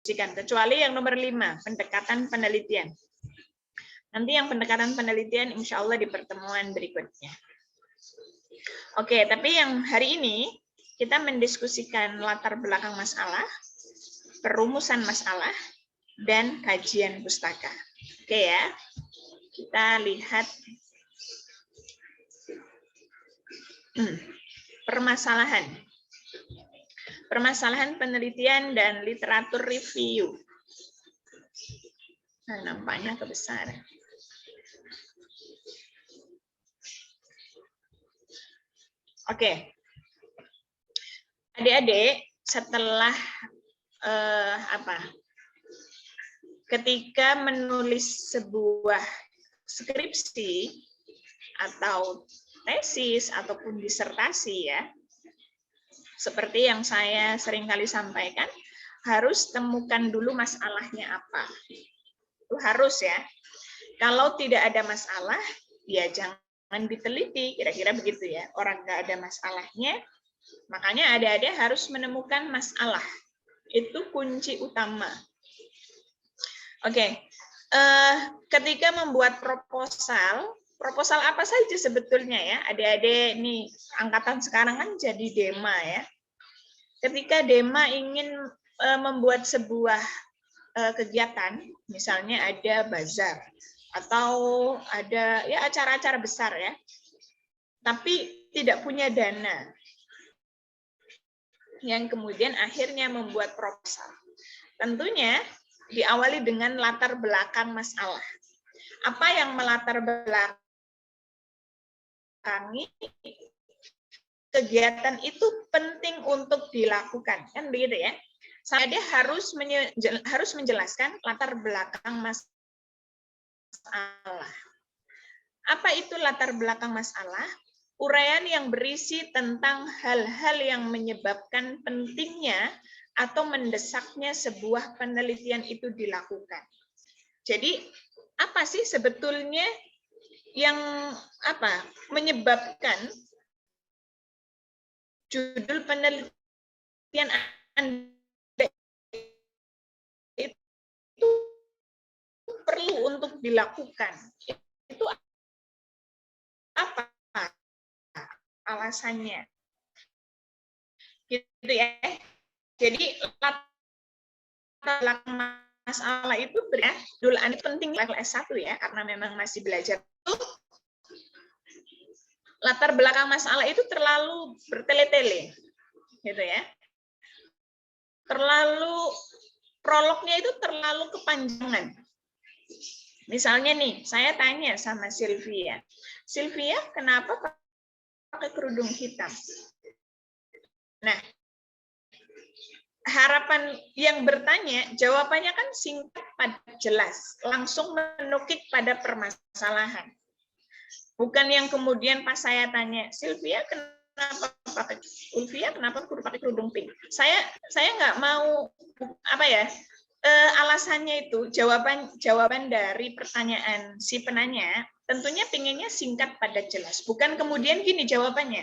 didiskusikan, kecuali yang nomor 5, pendekatan penelitian. Nanti yang pendekatan penelitian insya Allah di pertemuan berikutnya. Oke, tapi yang hari ini kita mendiskusikan latar belakang masalah, perumusan masalah, dan kajian pustaka. Oke ya, kita lihat permasalahan. Permasalahan penelitian dan literatur review. Nah, nampaknya kebesaran. Oke. Adik-adik, setelah ketika menulis sebuah skripsi atau tesis ataupun disertasi ya, seperti yang saya seringkali sampaikan, harus temukan dulu masalahnya apa. Itu harus ya. Kalau tidak ada masalah, ya jangan diteliti, kira-kira begitu ya. Orang nggak ada masalahnya, makanya adik-adik harus menemukan masalah. Itu kunci utama. Oke, ketika membuat proposal apa saja sebetulnya ya, adik-adik nih angkatan sekarang kan jadi Dema ya. Ketika Dema ingin membuat sebuah kegiatan, misalnya ada bazar atau ada ya acara-acara besar ya, tapi tidak punya dana, yang kemudian akhirnya membuat proposal. Tentunya diawali dengan latar belakang masalah. Apa yang melatar belakangi kegiatan itu penting untuk dilakukan, kan begitu ya? Dia harus menjelaskan latar belakang masalah. Apa itu latar belakang masalah? Uraian yang berisi tentang hal-hal yang menyebabkan pentingnya atau mendesaknya sebuah penelitian itu dilakukan. Jadi, apa sih sebetulnya yang menyebabkan judul penelitian Anda itu perlu untuk dilakukan? Itu apa alasannya? Gitu ya. Jadi latar belakang masalah itu dulu penting level S1 ya, karena memang masih belajar itu. Latar belakang masalah itu terlalu bertele-tele, gitu ya. Terlalu prolognya itu terlalu kepanjangan. Misalnya nih, saya tanya sama Sylvia, kenapa pakai kerudung hitam? Nah, harapan yang bertanya, jawabannya kan singkat, padat, jelas, langsung menukik pada permasalahan. Bukan yang kemudian pas saya tanya, Sylvia kenapa pakai kerudung pink? Saya nggak mau alasannya itu, jawaban dari pertanyaan si penanya tentunya pinginnya singkat, padat, jelas. Bukan kemudian gini jawabannya,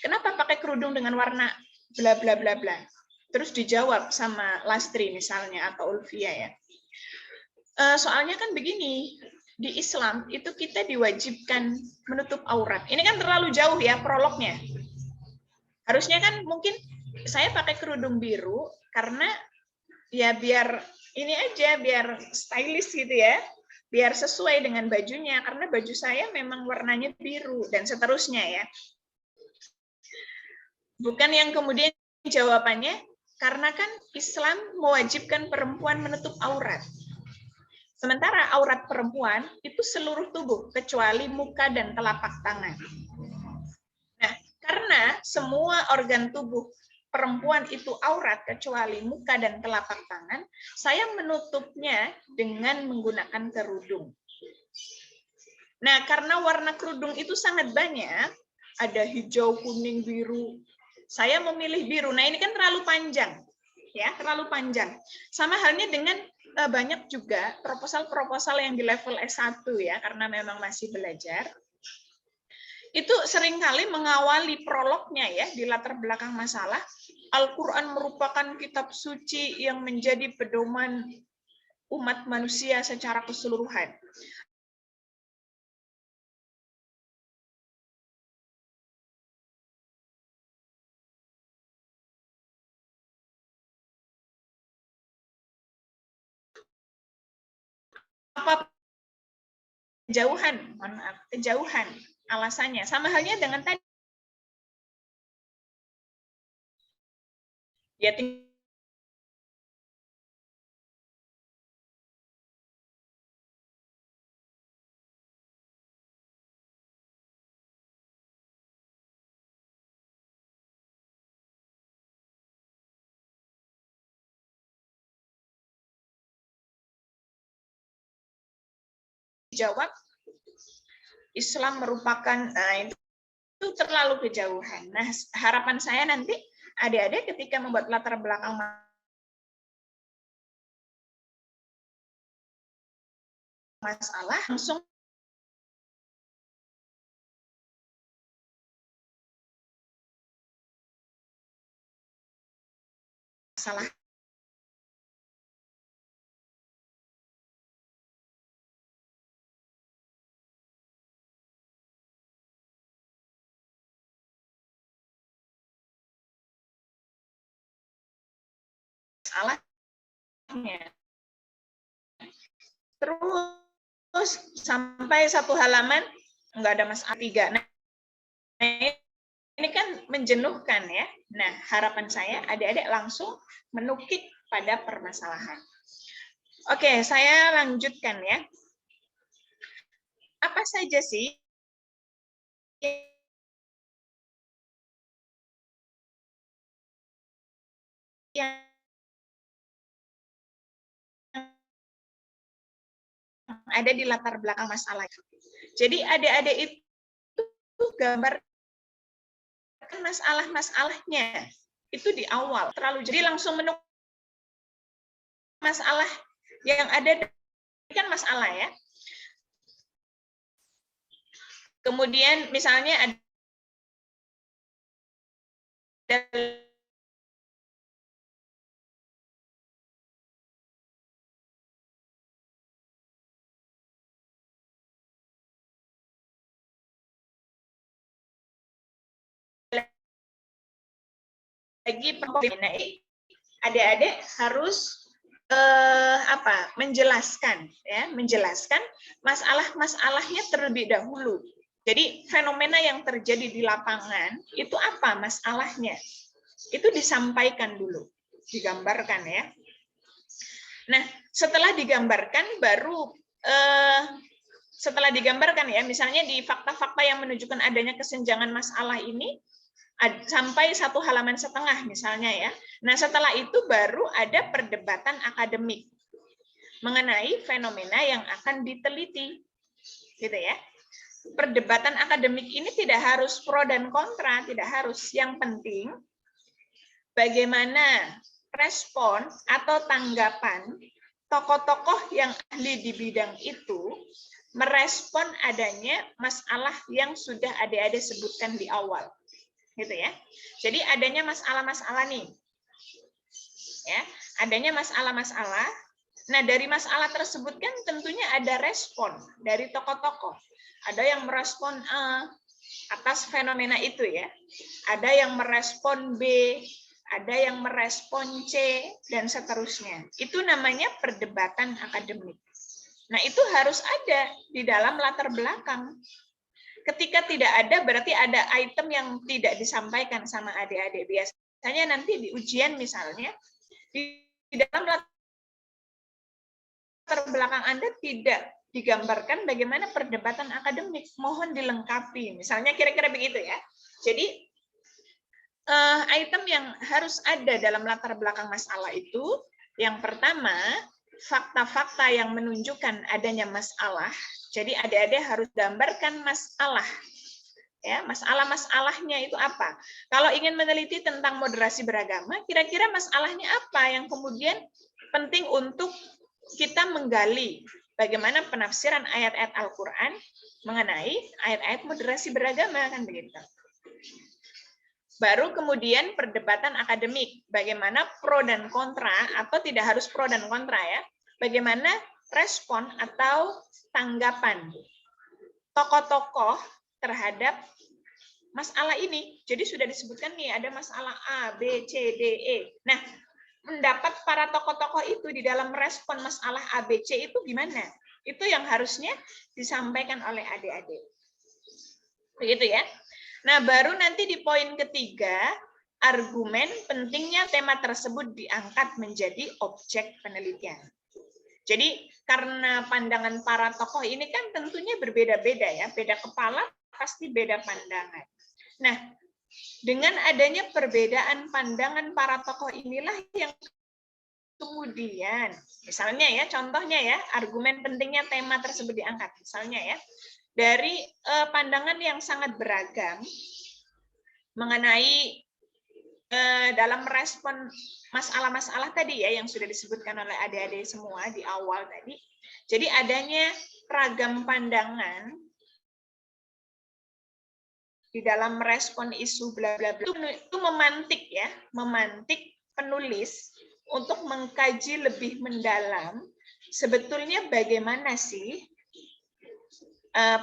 kenapa pakai kerudung dengan warna bla bla bla bla. Terus dijawab sama Lastri misalnya atau Ulfia ya. Soalnya kan begini, di Islam itu kita diwajibkan menutup aurat. Ini kan terlalu jauh ya prolognya. Harusnya kan mungkin saya pakai kerudung biru karena ya biar ini aja, biar stylish gitu ya. Biar sesuai dengan bajunya, karena baju saya memang warnanya biru dan seterusnya ya. Bukan yang kemudian jawabannya, karena kan Islam mewajibkan perempuan menutup aurat. Sementara aurat perempuan itu seluruh tubuh, kecuali muka dan telapak tangan. Nah, karena semua organ tubuh perempuan itu aurat, kecuali muka dan telapak tangan, saya menutupnya dengan menggunakan kerudung. Nah, karena warna kerudung itu sangat banyak, ada hijau, kuning, biru, saya memilih biru. Nah, ini kan terlalu panjang. Ya, terlalu panjang. Sama halnya dengan banyak juga proposal-proposal yang di level S1 ya, karena memang masih belajar. itu seringkali mengawali prolognya ya di latar belakang masalah. Al-Quran merupakan kitab suci yang menjadi pedoman umat manusia secara keseluruhan. Apa kejauhan, kejauhan alasannya. Sama halnya dengan tadi. Ya, jawab Islam merupakan itu terlalu kejauhan. Nah, harapan saya nanti adik-adik ketika membuat latar belakang masalah langsung masalah masalahnya. Terus sampai satu halaman nggak ada masalah 3. Nah, ini kan menjenuhkan ya. Nah, harapan saya adik-adik langsung menukik pada permasalahan. Oke, saya lanjutkan ya. Apa saja sih yang ada di latar belakang masalah? Jadi adik-adik itu gambar masalah-masalahnya itu di awal. Terlalu jadi langsung menukik masalah yang ada kan masalah ya. Kemudian misalnya ada lagi adik-adik harus menjelaskan masalah-masalahnya terlebih dahulu. Jadi fenomena yang terjadi di lapangan itu apa masalahnya? Itu disampaikan dulu, digambarkan ya. Nah, setelah digambarkan baru setelah digambarkan ya, misalnya di fakta-fakta yang menunjukkan adanya kesenjangan masalah ini sampai 1,5 halaman misalnya ya. Nah, setelah itu baru ada perdebatan akademik mengenai fenomena yang akan diteliti. Gitu ya. Perdebatan akademik ini tidak harus pro dan kontra, tidak harus. Yang penting bagaimana respon atau tanggapan tokoh-tokoh yang ahli di bidang itu merespon adanya masalah yang sudah adik-adik sebutkan di awal. Gitu ya. Jadi adanya masalah-masalah nih. Ya, adanya masalah-masalah. Nah, dari masalah tersebut kan tentunya ada respon dari tokoh-tokoh. Ada yang merespon A atas fenomena itu ya. Ada yang merespon B, ada yang merespon C dan seterusnya. Itu namanya perdebatan akademik. Nah, itu harus ada di dalam latar belakang. Ketika tidak ada, berarti ada item yang tidak disampaikan sama adik-adik. Biasanya nanti di ujian misalnya, di dalam latar belakang Anda tidak digambarkan bagaimana perdebatan akademik. Mohon dilengkapi. Misalnya kira-kira begitu ya. Jadi, item yang harus ada dalam latar belakang masalah itu, yang pertama, fakta-fakta yang menunjukkan adanya masalah. Jadi adik-adik harus gambarkan masalah. Ya, masalah-masalahnya itu apa? Kalau ingin meneliti tentang moderasi beragama, kira-kira masalahnya apa yang kemudian penting untuk kita menggali bagaimana penafsiran ayat-ayat Al-Quran mengenai ayat-ayat moderasi beragama, kan begitu. Baru kemudian perdebatan akademik, bagaimana pro dan kontra, atau tidak harus pro dan kontra ya, bagaimana respon atau tanggapan tokoh-tokoh terhadap masalah ini. Jadi sudah disebutkan nih, ada masalah A, B, C, D, E. Nah, pendapat para tokoh-tokoh itu di dalam respon masalah A, B, C itu gimana? Itu yang harusnya disampaikan oleh adik-adik. Begitu ya. Nah, baru nanti di poin ketiga, argumen pentingnya tema tersebut diangkat menjadi objek penelitian. Jadi, karena pandangan para tokoh ini kan tentunya berbeda-beda ya, beda kepala pasti beda pandangan. Nah, dengan adanya perbedaan pandangan para tokoh inilah yang kemudian, misalnya ya, contohnya ya, argumen pentingnya tema tersebut diangkat. Misalnya ya, dari pandangan yang sangat beragam mengenai dalam merespon masalah-masalah tadi ya yang sudah disebutkan oleh adik-adik semua di awal tadi. Jadi adanya ragam pandangan di dalam merespon isu bla bla bla itu memantik ya, memantik penulis untuk mengkaji lebih mendalam sebetulnya bagaimana sih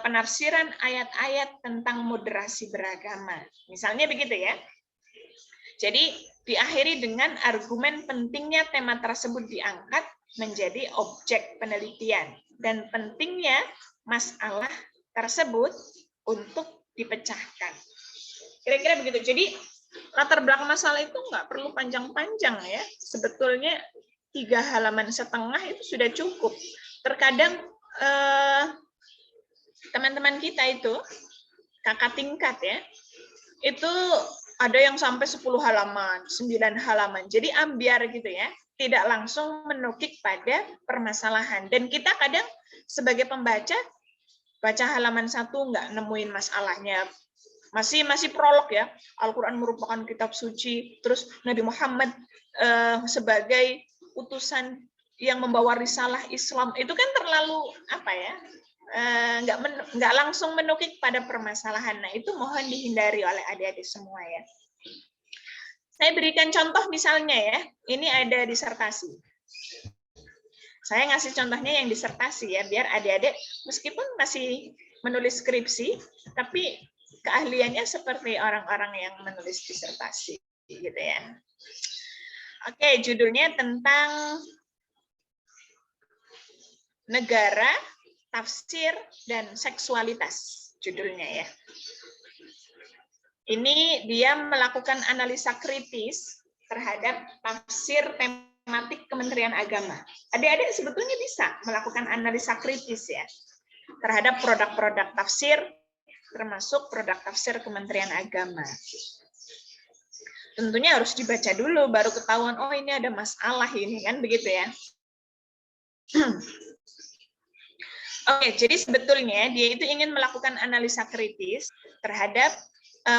penafsiran ayat-ayat tentang moderasi beragama. Misalnya begitu ya. Jadi diakhiri dengan argumen pentingnya tema tersebut diangkat menjadi objek penelitian dan pentingnya masalah tersebut untuk dipecahkan. Kira-kira begitu. Jadi latar belakang masalah itu nggak perlu panjang-panjang ya. Sebetulnya 3 halaman setengah itu sudah cukup. Terkadang teman-teman kita itu, kakak tingkat ya, itu ada yang sampai 10 halaman, 9 halaman. Jadi ambiar gitu ya, tidak langsung menukik pada permasalahan. Dan kita kadang sebagai pembaca, baca halaman 1 nggak nemuin masalahnya. Masih prolog ya, Al-Quran merupakan kitab suci, terus Nabi Muhammad sebagai utusan yang membawa risalah Islam, itu kan terlalu apa ya, nggak langsung menukik pada permasalahan. Nah, itu mohon dihindari oleh adik-adik semua ya. Saya berikan contoh misalnya ya, ini ada disertasi. Saya ngasih contohnya yang disertasi ya, biar adik-adik meskipun masih menulis skripsi, tapi keahliannya seperti orang-orang yang menulis disertasi gitu ya. Oke, judulnya tentang negara, tafsir, dan seksualitas, judulnya ya. Ini dia melakukan analisa kritis terhadap tafsir tematik Kementerian Agama. Adik-adik sebetulnya bisa melakukan analisa kritis ya, terhadap produk-produk tafsir, termasuk produk tafsir Kementerian Agama. Tentunya harus dibaca dulu, baru ketahuan, oh ini ada masalah ini, kan begitu ya. Oke, jadi sebetulnya dia itu ingin melakukan analisa kritis terhadap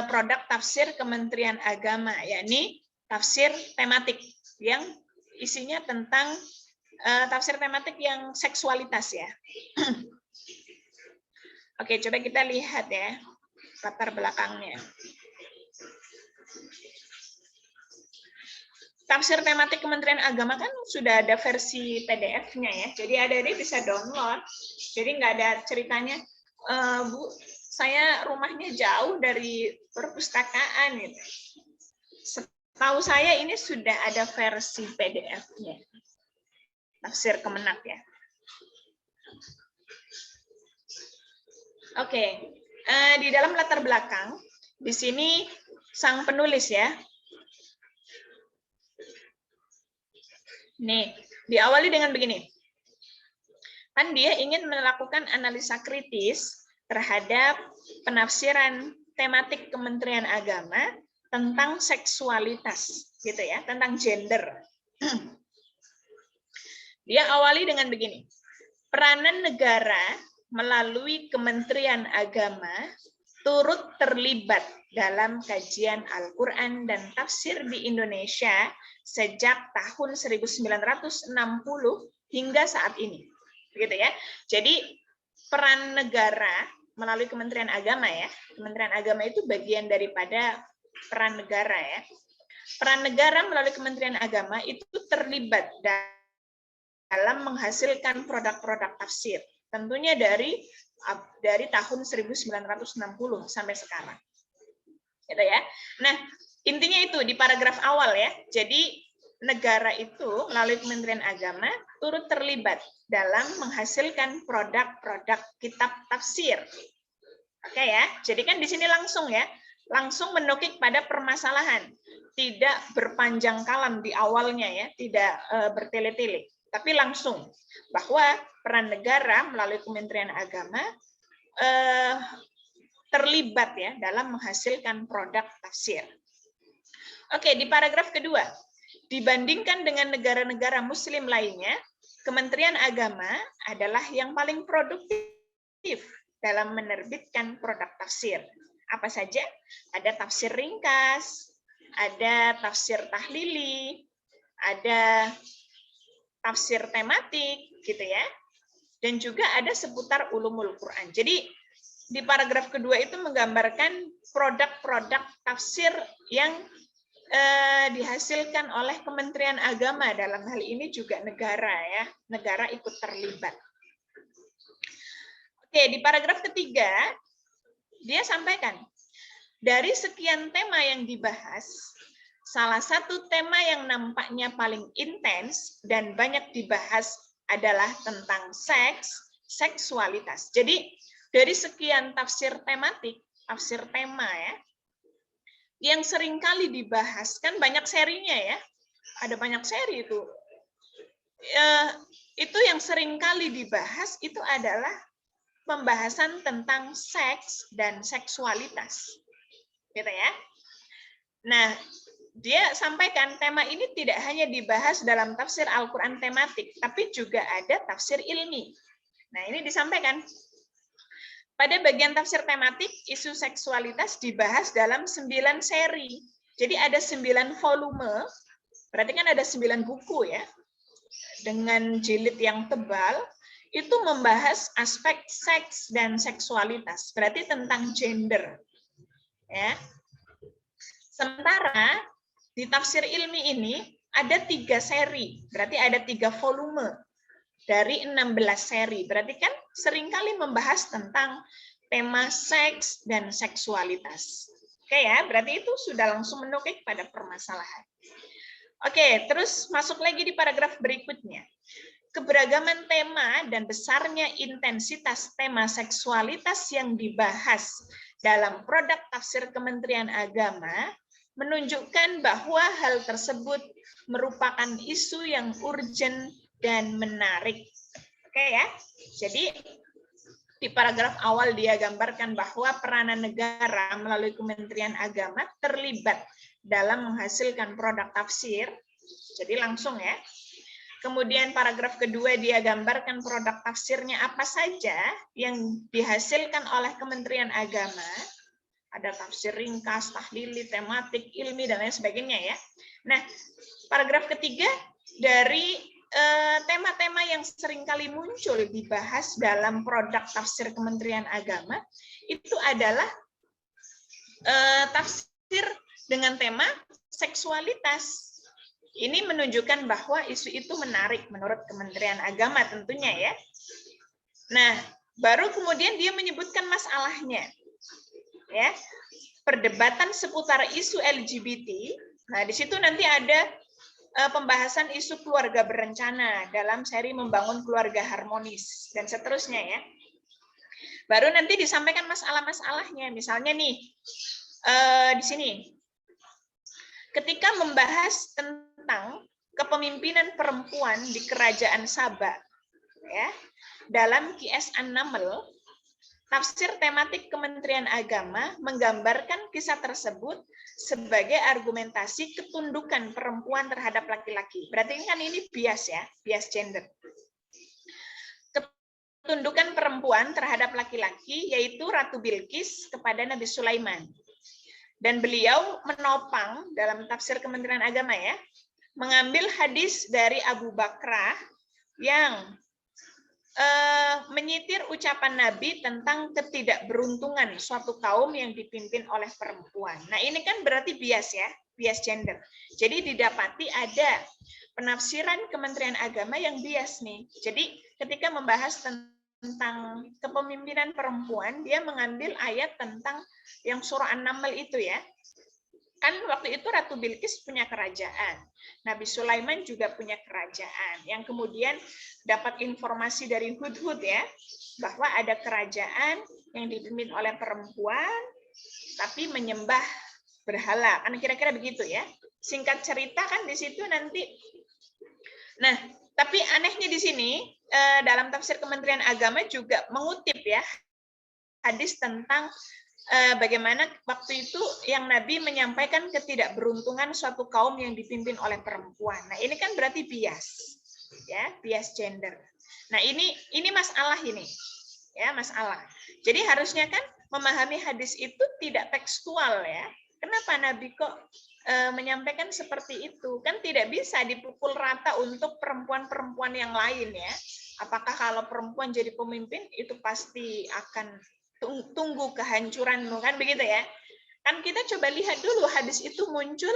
produk tafsir Kementerian Agama, yakni tafsir tematik yang isinya tentang tafsir tematik yang seksualitas ya. Oke, coba kita lihat ya latar belakangnya. Tafsir tematik Kementerian Agama kan sudah ada versi PDF-nya ya, jadi adik-adik bisa download. Jadi nggak ada ceritanya, Bu, saya rumahnya jauh dari perpustakaan gitu. Setahu saya ini sudah ada versi PDF-nya, tafsir Kemenak ya. Oke, di dalam latar belakang di sini sang penulis ya. Nih, diawali dengan begini. Kan dia ingin melakukan analisa kritis terhadap penafsiran tematik Kementerian Agama tentang seksualitas, gitu ya, tentang gender. Dia awali dengan begini. Peranan negara melalui Kementerian Agama turut terlibat dalam kajian Al-Quran dan tafsir di Indonesia sejak tahun 1960 hingga saat ini. Begitu ya. Jadi peran negara melalui Kementerian Agama ya. Kementerian Agama itu bagian daripada peran negara ya. Peran negara melalui Kementerian Agama itu terlibat dalam menghasilkan produk-produk tafsir. Tentunya dari tahun 1960 sampai sekarang. Gitu ya. Nah, intinya itu di paragraf awal ya. Jadi negara itu melalui Kementerian Agama turut terlibat dalam menghasilkan produk-produk kitab tafsir. Oke ya. Jadi kan di sini langsung ya, langsung menukik pada permasalahan, tidak berpanjang kalam di awalnya ya, tidak bertele-tele, tapi langsung bahwa peran negara melalui Kementerian Agama terlibat ya dalam menghasilkan produk tafsir. Oke, di paragraf kedua, dibandingkan dengan negara-negara Muslim lainnya, Kementerian Agama adalah yang paling produktif dalam menerbitkan produk tafsir. Apa saja? Ada tafsir ringkas, ada tafsir tahlili, ada tafsir tematik, gitu ya. Dan juga ada seputar ulumul Quran. Jadi di paragraf kedua itu menggambarkan produk-produk tafsir yang dihasilkan oleh Kementerian Agama, dalam hal ini juga negara ya, negara ikut terlibat. Oke, di paragraf ketiga dia sampaikan dari sekian tema yang dibahas, salah satu tema yang nampaknya paling intens dan banyak dibahas adalah tentang seks, seksualitas. Jadi dari sekian tafsir tematik, tafsir tema ya, yang sering kali dibahas, kan banyak serinya ya, ada banyak seri itu. Itu yang sering kali dibahas itu adalah pembahasan tentang seks dan seksualitas. Gitu ya. Nah, dia sampaikan tema ini tidak hanya dibahas dalam tafsir Al-Quran tematik, tapi juga ada tafsir ilmi. Nah, ini disampaikan. Pada bagian tafsir tematik, isu seksualitas dibahas dalam 9 seri. Jadi ada 9 volume, berarti kan ada 9 buku ya, dengan jilid yang tebal, itu membahas aspek seks dan seksualitas, berarti tentang gender. Ya. Sementara di tafsir ilmi ini ada 3 seri, berarti ada 3 volume. Dari 16 seri, berarti kan seringkali membahas tentang tema seks dan seksualitas. Oke ya, berarti itu sudah langsung menukik pada permasalahan. Oke, terus masuk lagi di paragraf berikutnya. Keberagaman tema dan besarnya intensitas tema seksualitas yang dibahas dalam produk tafsir Kementerian Agama menunjukkan bahwa hal tersebut merupakan isu yang urgent dan menarik. Oke ya. Jadi di paragraf awal dia gambarkan bahwa peranan negara melalui Kementerian Agama terlibat dalam menghasilkan produk tafsir. Jadi langsung ya. Kemudian paragraf kedua dia gambarkan produk tafsirnya apa saja yang dihasilkan oleh Kementerian Agama. Ada tafsir ringkas, tahlili, tematik, ilmi, dan lain sebagainya ya. Nah, paragraf ketiga dari tema-tema yang seringkali muncul dibahas dalam produk tafsir Kementerian Agama itu adalah tafsir dengan tema seksualitas. Ini menunjukkan bahwa isu itu menarik menurut Kementerian Agama tentunya ya. Nah, baru kemudian dia menyebutkan masalahnya. Ya. Perdebatan seputar isu LGBT. Nah, di situ nanti ada pembahasan isu keluarga berencana dalam seri Membangun Keluarga Harmonis dan seterusnya ya. Baru nanti disampaikan masalah-masalahnya. Misalnya nih di sini, ketika membahas tentang kepemimpinan perempuan di Kerajaan Saba, ya, dalam Qiyas An-Naml, tafsir tematik Kementerian Agama menggambarkan kisah tersebut sebagai argumentasi ketundukan perempuan terhadap laki-laki. Berarti kan ini bias ya, bias gender. Ketundukan perempuan terhadap laki-laki yaitu Ratu Bilqis kepada Nabi Sulaiman. Dan beliau menopang dalam tafsir Kementerian Agama ya, mengambil hadis dari Abu Bakrah yang menyitir ucapan Nabi tentang ketidakberuntungan suatu kaum yang dipimpin oleh perempuan. Nah, ini kan berarti bias ya, bias gender. Jadi didapati ada penafsiran Kementerian Agama yang bias nih. Jadi ketika membahas tentang kepemimpinan perempuan, dia mengambil ayat tentang yang surah An-Naml itu ya. Kan waktu itu Ratu Bilqis punya kerajaan. Nabi Sulaiman juga punya kerajaan. Yang kemudian dapat informasi dari Hudhud ya, bahwa ada kerajaan yang dipimpin oleh perempuan, tapi menyembah berhala. Kan kira-kira begitu ya. Singkat cerita kan di situ nanti. Nah, tapi anehnya di sini, dalam tafsir Kementerian Agama juga mengutip ya, hadis tentang bagaimana waktu itu yang Nabi menyampaikan ketidakberuntungan suatu kaum yang dipimpin oleh perempuan. Nah, ini kan berarti bias. Ya, bias gender. Nah, ini masalah ini. Ya, masalah. Jadi harusnya kan memahami hadis itu tidak tekstual ya. Kenapa Nabi kok menyampaikan seperti itu? Kan tidak bisa dipukul rata untuk perempuan-perempuan yang lain ya. Apakah kalau perempuan jadi pemimpin itu pasti akan tunggu kehancuranmu, kan begitu ya? Kan kita coba lihat dulu hadis itu muncul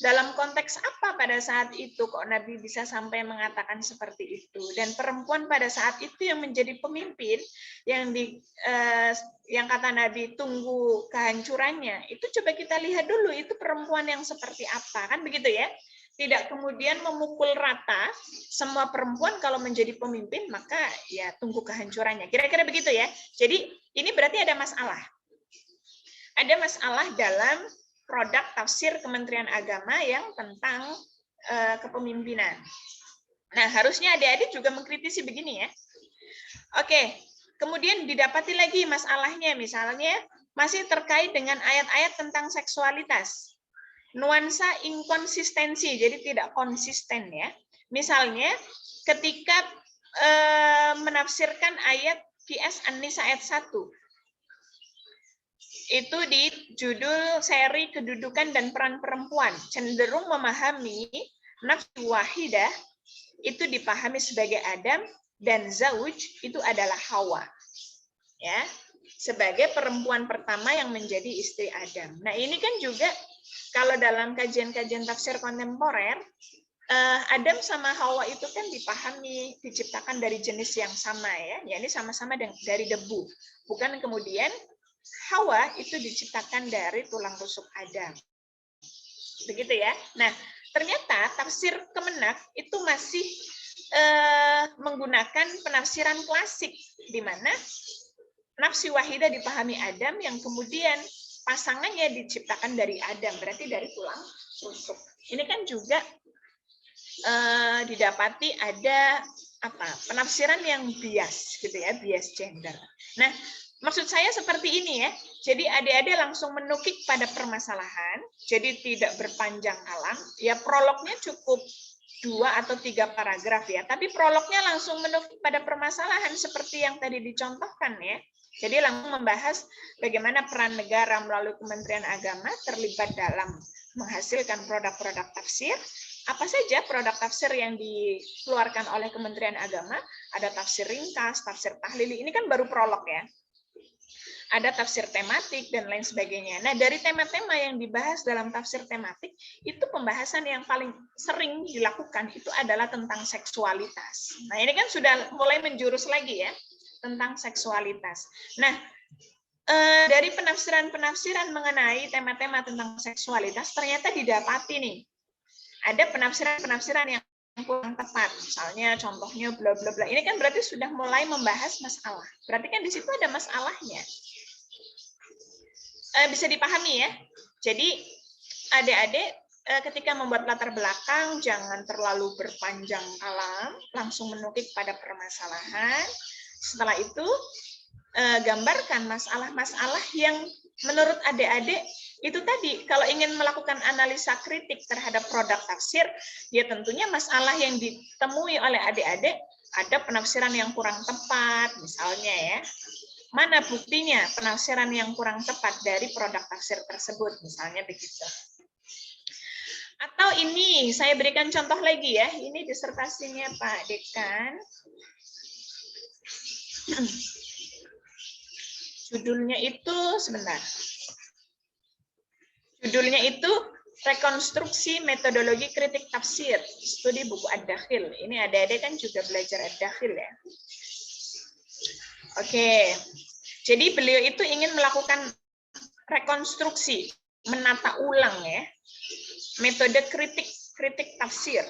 dalam konteks apa pada saat itu kok Nabi bisa sampai mengatakan seperti itu, dan perempuan pada saat itu yang menjadi pemimpin yang kata Nabi tunggu kehancurannya, itu coba kita lihat dulu itu perempuan yang seperti apa, kan begitu ya? Tidak kemudian memukul rata semua perempuan kalau menjadi pemimpin maka ya tunggu kehancurannya. Kira-kira begitu ya. Jadi ini berarti ada masalah. Ada masalah dalam produk tafsir Kementerian Agama yang tentang kepemimpinan. Nah, harusnya adik-adik juga mengkritisi begini ya. Oke, kemudian didapati lagi masalahnya, misalnya masih terkait dengan ayat-ayat tentang seksualitas. Nuansa inkonsistensi, jadi tidak konsisten ya. Misalnya ketika menafsirkan ayat QS An-Nisa ayat 1. Itu di judul seri kedudukan dan peran perempuan, cenderung memahami nafsu wahidah itu dipahami sebagai Adam dan zauj itu adalah Hawa. Ya, sebagai perempuan pertama yang menjadi istri Adam. Nah, ini kan juga kalau dalam kajian-kajian tafsir kontemporer, Adam sama Hawa itu kan dipahami diciptakan dari jenis yang sama ya, yakni sama-sama dari debu. Bukan kemudian Hawa itu diciptakan dari tulang rusuk Adam. Begitu ya. Nah, ternyata tafsir Kemenak itu masih menggunakan penafsiran klasik di mana nafsi wahidah dipahami Adam yang kemudian pasangannya diciptakan dari Adam, berarti dari tulang rusuk. Ini kan juga didapati ada penafsiran yang bias gitu ya, bias gender. Nah, maksud saya seperti ini ya. Jadi adik-adik langsung menukik pada permasalahan, jadi tidak berpanjang alam. Ya prolognya cukup 2 atau 3 paragraf ya, tapi prolognya langsung menukik pada permasalahan seperti yang tadi dicontohkan ya. Jadi langsung membahas bagaimana peran negara melalui Kementerian Agama terlibat dalam menghasilkan produk-produk tafsir. Apa saja produk tafsir yang dikeluarkan oleh Kementerian Agama? Ada tafsir ringkas, tafsir tahlili. Ini kan baru prolog ya. Ada tafsir tematik dan lain sebagainya. Nah, dari tema-tema yang dibahas dalam tafsir tematik, itu pembahasan yang paling sering dilakukan itu adalah tentang seksualitas. Nah, ini kan sudah mulai menjurus lagi ya, tentang seksualitas. Nah, dari penafsiran-penafsiran mengenai tema-tema tentang seksualitas, ternyata didapati nih, ada penafsiran-penafsiran yang kurang tepat. Misalnya contohnya bla bla bla. Ini kan berarti sudah mulai membahas masalah. Berarti kan di situ ada masalahnya. Bisa dipahami ya. Jadi adik-adik ketika membuat latar belakang jangan terlalu berpanjang alam, langsung menukik pada permasalahan. Setelah itu gambarkan masalah-masalah yang menurut adik-adik itu tadi, kalau ingin melakukan analisa kritik terhadap produk tafsir, ya tentunya masalah yang ditemui oleh adik-adik ada penafsiran yang kurang tepat, misalnya ya. Mana buktinya penafsiran yang kurang tepat dari produk tafsir tersebut, misalnya begitu. Atau ini, saya berikan contoh lagi ya, ini disertasinya Pak Dekan. Judulnya itu sebentar. Judulnya itu Rekonstruksi Metodologi Kritik Tafsir, studi buku Ad-Dakhil. Ini adik-adik kan juga belajar Ad-Dakhil ya. Oke, jadi beliau itu ingin melakukan rekonstruksi, menata ulang ya, metode kritik tafsir.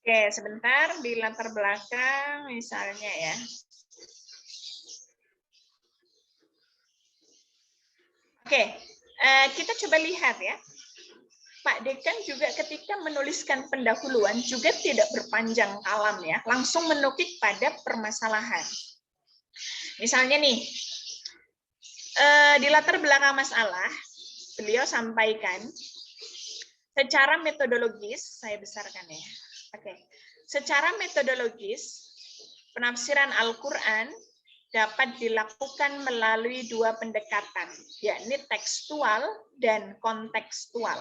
Oke, sebentar di latar belakang misalnya ya. Oke, kita coba lihat ya. Pak Dekan juga ketika menuliskan pendahuluan juga tidak berpanjang kalam ya, langsung menukik pada permasalahan. Misalnya nih, di latar belakang masalah, beliau sampaikan secara metodologis, saya besarkan ya. Oke, secara metodologis, penafsiran Al-Quran dapat dilakukan melalui dua pendekatan, yakni tekstual dan kontekstual.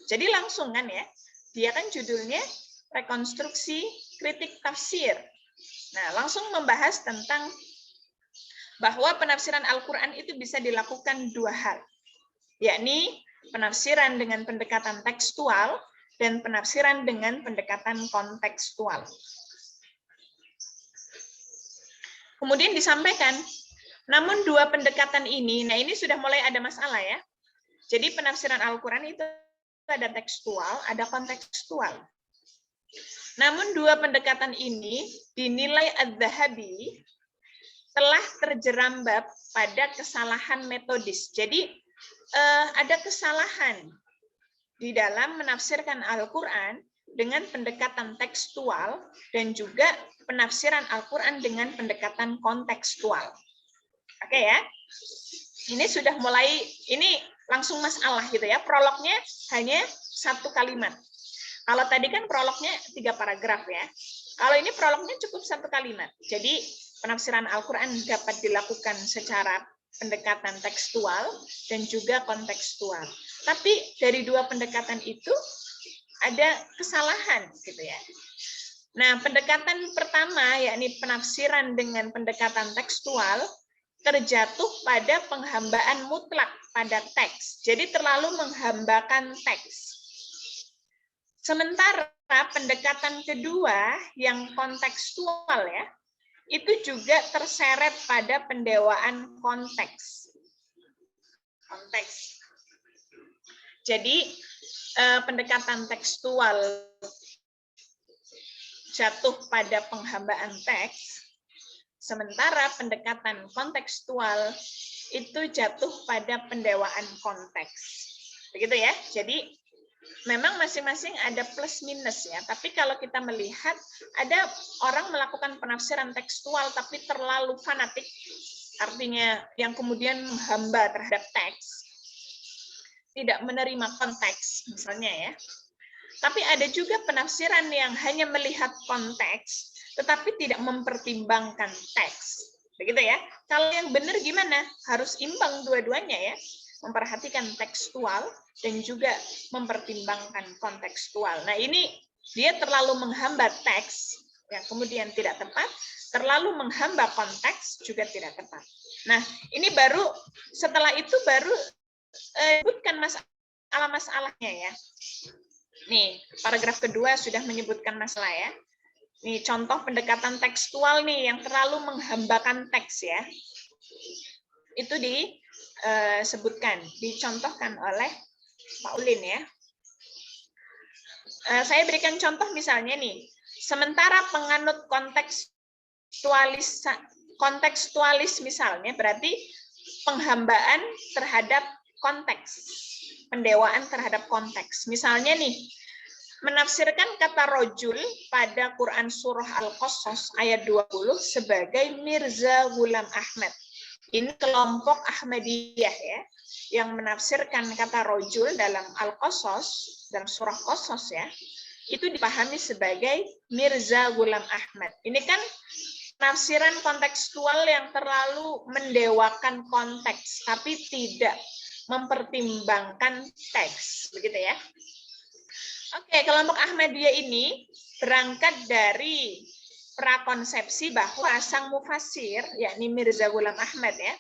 Jadi langsung kan ya, dia kan judulnya Rekonstruksi Kritik Tafsir. Nah, langsung membahas tentang bahwa penafsiran Al-Quran itu bisa dilakukan dua hal, yakni penafsiran dengan pendekatan tekstual dan penafsiran dengan pendekatan kontekstual. Kemudian disampaikan, namun dua pendekatan ini, nah ini sudah mulai ada masalah ya. Jadi penafsiran Al-Quran itu ada tekstual, ada kontekstual. Namun dua pendekatan ini dinilai Az-Zahabi telah terjerambab pada kesalahan metodis. Jadi ada kesalahan di dalam menafsirkan Al-Quran dengan pendekatan tekstual dan juga penafsiran Al-Quran dengan pendekatan kontekstual. Oke ya, ini sudah mulai, ini langsung masalah gitu ya. Prolognya hanya satu kalimat. Kalau tadi kan prolognya 3 paragraf ya. Kalau ini prolognya cukup satu kalimat. Jadi penafsiran Al-Quran dapat dilakukan secara pendekatan tekstual dan juga kontekstual. Tapi dari dua pendekatan itu ada kesalahan gitu ya. Nah, pendekatan pertama yakni penafsiran dengan pendekatan tekstual terjatuh pada penghambaan mutlak pada teks. Jadi terlalu menghambakan teks. Sementara pendekatan kedua yang kontekstual ya, itu juga terseret pada pendewaan konteks. Jadi pendekatan tekstual jatuh pada penghambaan teks, sementara pendekatan kontekstual itu jatuh pada pendewaan konteks. Begitu ya. Jadi memang masing-masing ada plus minus ya, tapi kalau kita melihat ada orang melakukan penafsiran tekstual tapi terlalu fanatik, artinya yang kemudian menghamba terhadap teks, tidak menerima konteks misalnya ya. Tapi ada juga penafsiran yang hanya melihat konteks tetapi tidak mempertimbangkan teks. Begitu ya. Kalau yang benar gimana? Harus imbang dua-duanya ya. Memperhatikan tekstual dan juga mempertimbangkan kontekstual. Nah, ini dia terlalu menghambat teks yang kemudian tidak tepat, terlalu menghamba konteks juga tidak tepat. Nah, ini baru setelah itu baru sebutkan masalah-masalahnya ya. Nih, paragraf kedua sudah menyebutkan masalah ya. Nih, contoh pendekatan tekstual nih yang terlalu menghambakan teks ya. Itu disebutkan, dicontohkan oleh Pak Ulin ya. Saya berikan contoh misalnya nih, sementara penganut kontekstualis misalnya berarti penghambaan terhadap konteks, pendewaan terhadap konteks. Misalnya nih, menafsirkan kata rojul pada Quran Surah Al-Qasas ayat 20 sebagai Mirza Ghulam Ahmad. Ini kelompok Ahmadiyah ya, yang menafsirkan kata rojul dalam Al-Qasas, dalam surah Qasas ya, itu dipahami sebagai Mirza Ghulam Ahmad. Ini kan penafsiran kontekstual yang terlalu mendewakan konteks, tapi tidak mempertimbangkan teks, begitu ya. Oke, kelompok Ahmadiyah ini berangkat dari prakonsepsi bahwa sang mufassir, yakni Mirza Ghulam Ahmad ya,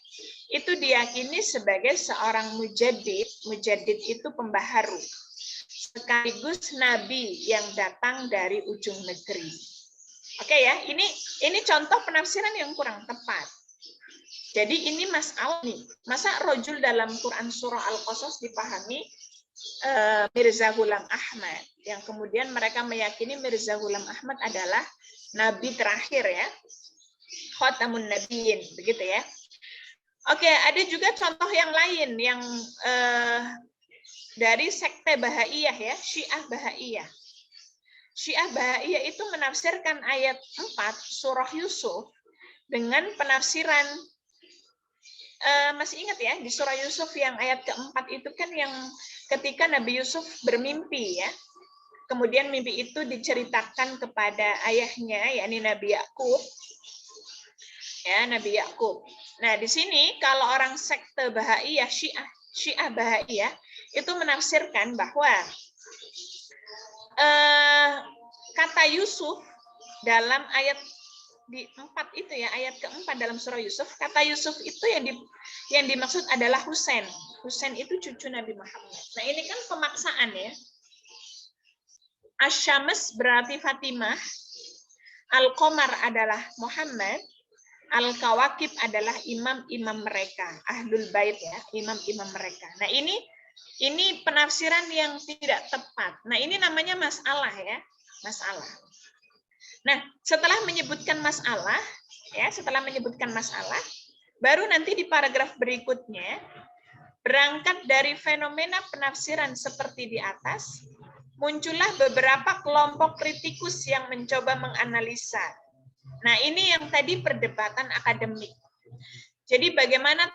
itu diyakini sebagai seorang mujaddid. Mujaddid itu pembaharu, sekaligus nabi yang datang dari ujung negeri. Oke ya, ini contoh penafsiran yang kurang tepat. Jadi ini masalah nih, masa rojul dalam Quran surah Al-Qasas dipahami Mirza Ghulam Ahmad, yang kemudian mereka meyakini Mirza Ghulam Ahmad adalah nabi terakhir ya, khatamun nabiyyin, begitu ya. Oke, ada juga contoh yang lain yang dari sekte Bahaiyah ya, Syiah Bahaiyah. Syiah Bahaiyah itu menafsirkan ayat 4 surah Yusuf dengan penafsiran masih ingat ya, di surah Yusuf yang ayat keempat itu kan yang ketika Nabi Yusuf bermimpi ya, kemudian mimpi itu diceritakan kepada ayahnya, yakni Nabi Yakub, ya Nabi Yakub. Nah di sini kalau orang sekte Bahaiyah, Syiah Bahaiyah itu menafsirkan bahwa kata Yusuf dalam ayat di 4 itu ya, ayat keempat dalam surah Yusuf, kata Yusuf itu yang dimaksud adalah Husain. Husain itu cucu Nabi Muhammad. Nah ini kan pemaksaan ya. Asy-Syams berarti Fatimah, Al-Qamar adalah Muhammad, Al-Kawakib adalah imam-imam mereka, Ahlul Bait ya, imam-imam mereka. Nah ini penafsiran yang tidak tepat. Nah ini namanya masalah ya, masalah. Nah, setelah menyebutkan masalah, baru nanti di paragraf berikutnya, berangkat dari fenomena penafsiran seperti di atas, muncullah beberapa kelompok kritikus yang mencoba menganalisa. Nah, ini yang tadi perdebatan akademik. Jadi bagaimana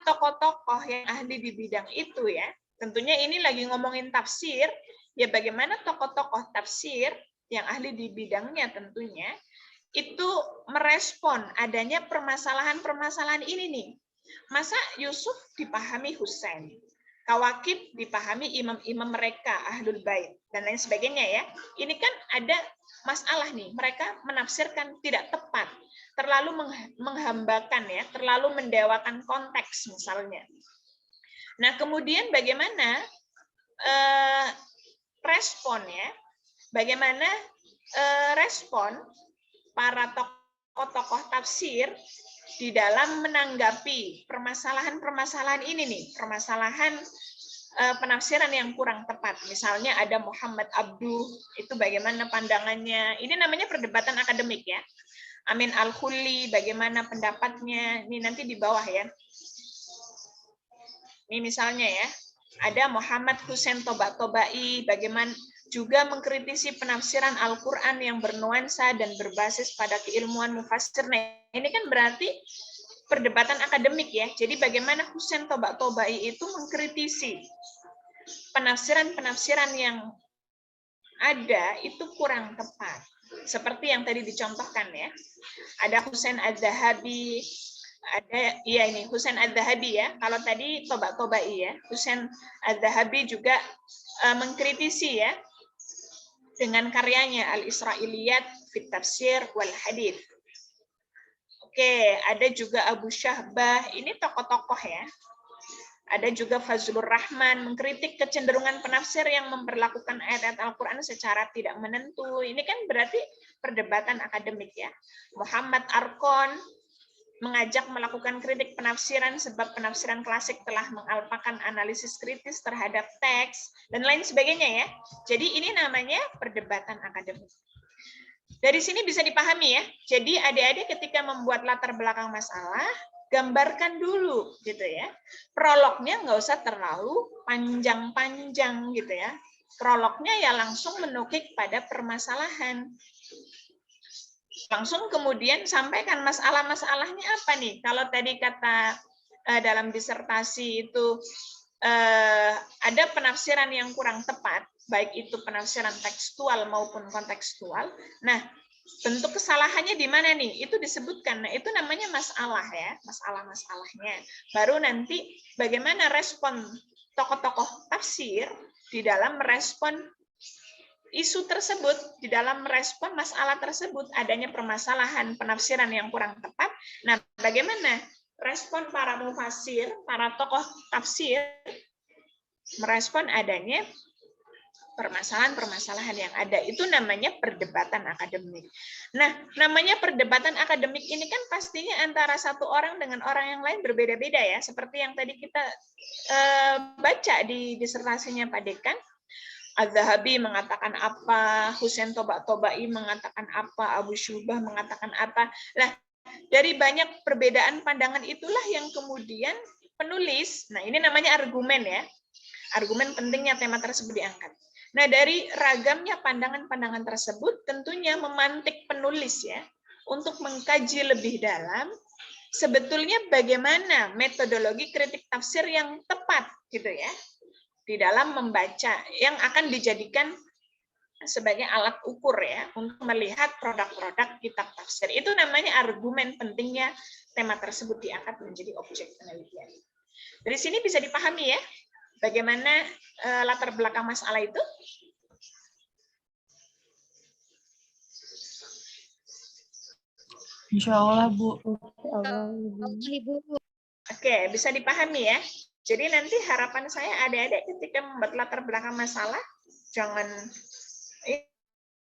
tokoh-tokoh yang ahli di bidang itu ya, tentunya ini lagi ngomongin tafsir, ya bagaimana tokoh-tokoh tafsir yang ahli di bidangnya tentunya, itu merespon adanya permasalahan-permasalahan ini nih. Masa Yusuf dipahami Husain, Kawakib dipahami imam-imam mereka, Ahlul Bait, dan lain sebagainya ya. Ini kan ada masalah nih, mereka menafsirkan tidak tepat, terlalu menghambakan ya, terlalu mendewakan konteks misalnya. Nah kemudian bagaimana respon ya, bagaimana respon para tokoh-tokoh tafsir di dalam menanggapi permasalahan-permasalahan ini nih, permasalahan penafsiran yang kurang tepat. Misalnya ada Muhammad Abduh, itu bagaimana pandangannya. Ini namanya perdebatan akademik ya. Amin Al-Khulli, bagaimana pendapatnya. Ini nanti di bawah ya. Ini misalnya ya, ada Muhammad Hussein Toba-Tobai, bagaimana juga mengkritisi penafsiran Al-Quran yang bernuansa dan berbasis pada keilmuan mufassir. Nah, ini kan berarti perdebatan akademik ya. Jadi bagaimana Hussein Toba-Tobai itu mengkritisi penafsiran-penafsiran yang ada itu kurang tepat. Seperti yang tadi dicontohkan ya. Ada Husain Az-Zahabi, ada ya ini Husain Az-Zahabi ya. Kalau tadi Toba-Tobai ya, Husain Az-Zahabi juga mengkritisi ya dengan karyanya Al-Israiliyat fit Tafsir wal Hadits. Oke, ada juga Abu Syahbah, ini tokoh-tokoh ya. Ada juga Fazlur Rahman mengkritik kecenderungan penafsir yang memperlakukan ayat-ayat Al-Quran secara tidak menentu. Ini kan berarti perdebatan akademik ya. Muhammad Arkon mengajak melakukan kritik penafsiran sebab penafsiran klasik telah mengalpakan analisis kritis terhadap teks dan lain sebagainya ya. Jadi ini namanya perdebatan akademik. Dari sini bisa dipahami ya. Jadi adik-adik ketika membuat latar belakang masalah, gambarkan dulu gitu ya. Prolognya nggak usah terlalu panjang-panjang gitu ya. Prolognya ya langsung menukik pada permasalahan. Langsung kemudian sampaikan masalah-masalahnya apa nih. Kalau tadi kata dalam disertasi itu ada penafsiran yang kurang tepat, baik itu penafsiran tekstual maupun kontekstual. Nah, bentuk kesalahannya di mana nih? Itu disebutkan. Nah, itu namanya masalah ya, masalah-masalahnya. Baru nanti bagaimana respon tokoh-tokoh tafsir di dalam merespon isu tersebut, di dalam merespon masalah tersebut, adanya permasalahan penafsiran yang kurang tepat. Nah, bagaimana respon para mufasir, para tokoh tafsir merespon adanya permasalahan-permasalahan yang ada. Itu namanya perdebatan akademik. Nah, namanya perdebatan akademik ini kan pastinya antara satu orang dengan orang yang lain berbeda-beda ya. Seperti yang tadi kita baca di disertasinya Pak Dekan. Az-Zahabi mengatakan apa, Husain Toba-Tobai mengatakan apa, Abu Syubah mengatakan apa. Nah, dari banyak perbedaan pandangan itulah yang kemudian penulis, nah ini namanya argumen ya, argumen pentingnya tema tersebut diangkat. Nah, dari ragamnya pandangan-pandangan tersebut tentunya memantik penulis ya untuk mengkaji lebih dalam sebetulnya bagaimana metodologi kritik tafsir yang tepat gitu ya di dalam membaca yang akan dijadikan sebagai alat ukur ya untuk melihat produk-produk kitab tafsir. Itu namanya argumen pentingnya tema tersebut diangkat menjadi objek penelitian. Dari sini bisa dipahami ya bagaimana latar belakang masalah itu? Insya Allah, Bu. Oke, bisa dipahami ya. Jadi nanti harapan saya adik-adik ketika membuat latar belakang masalah, jangan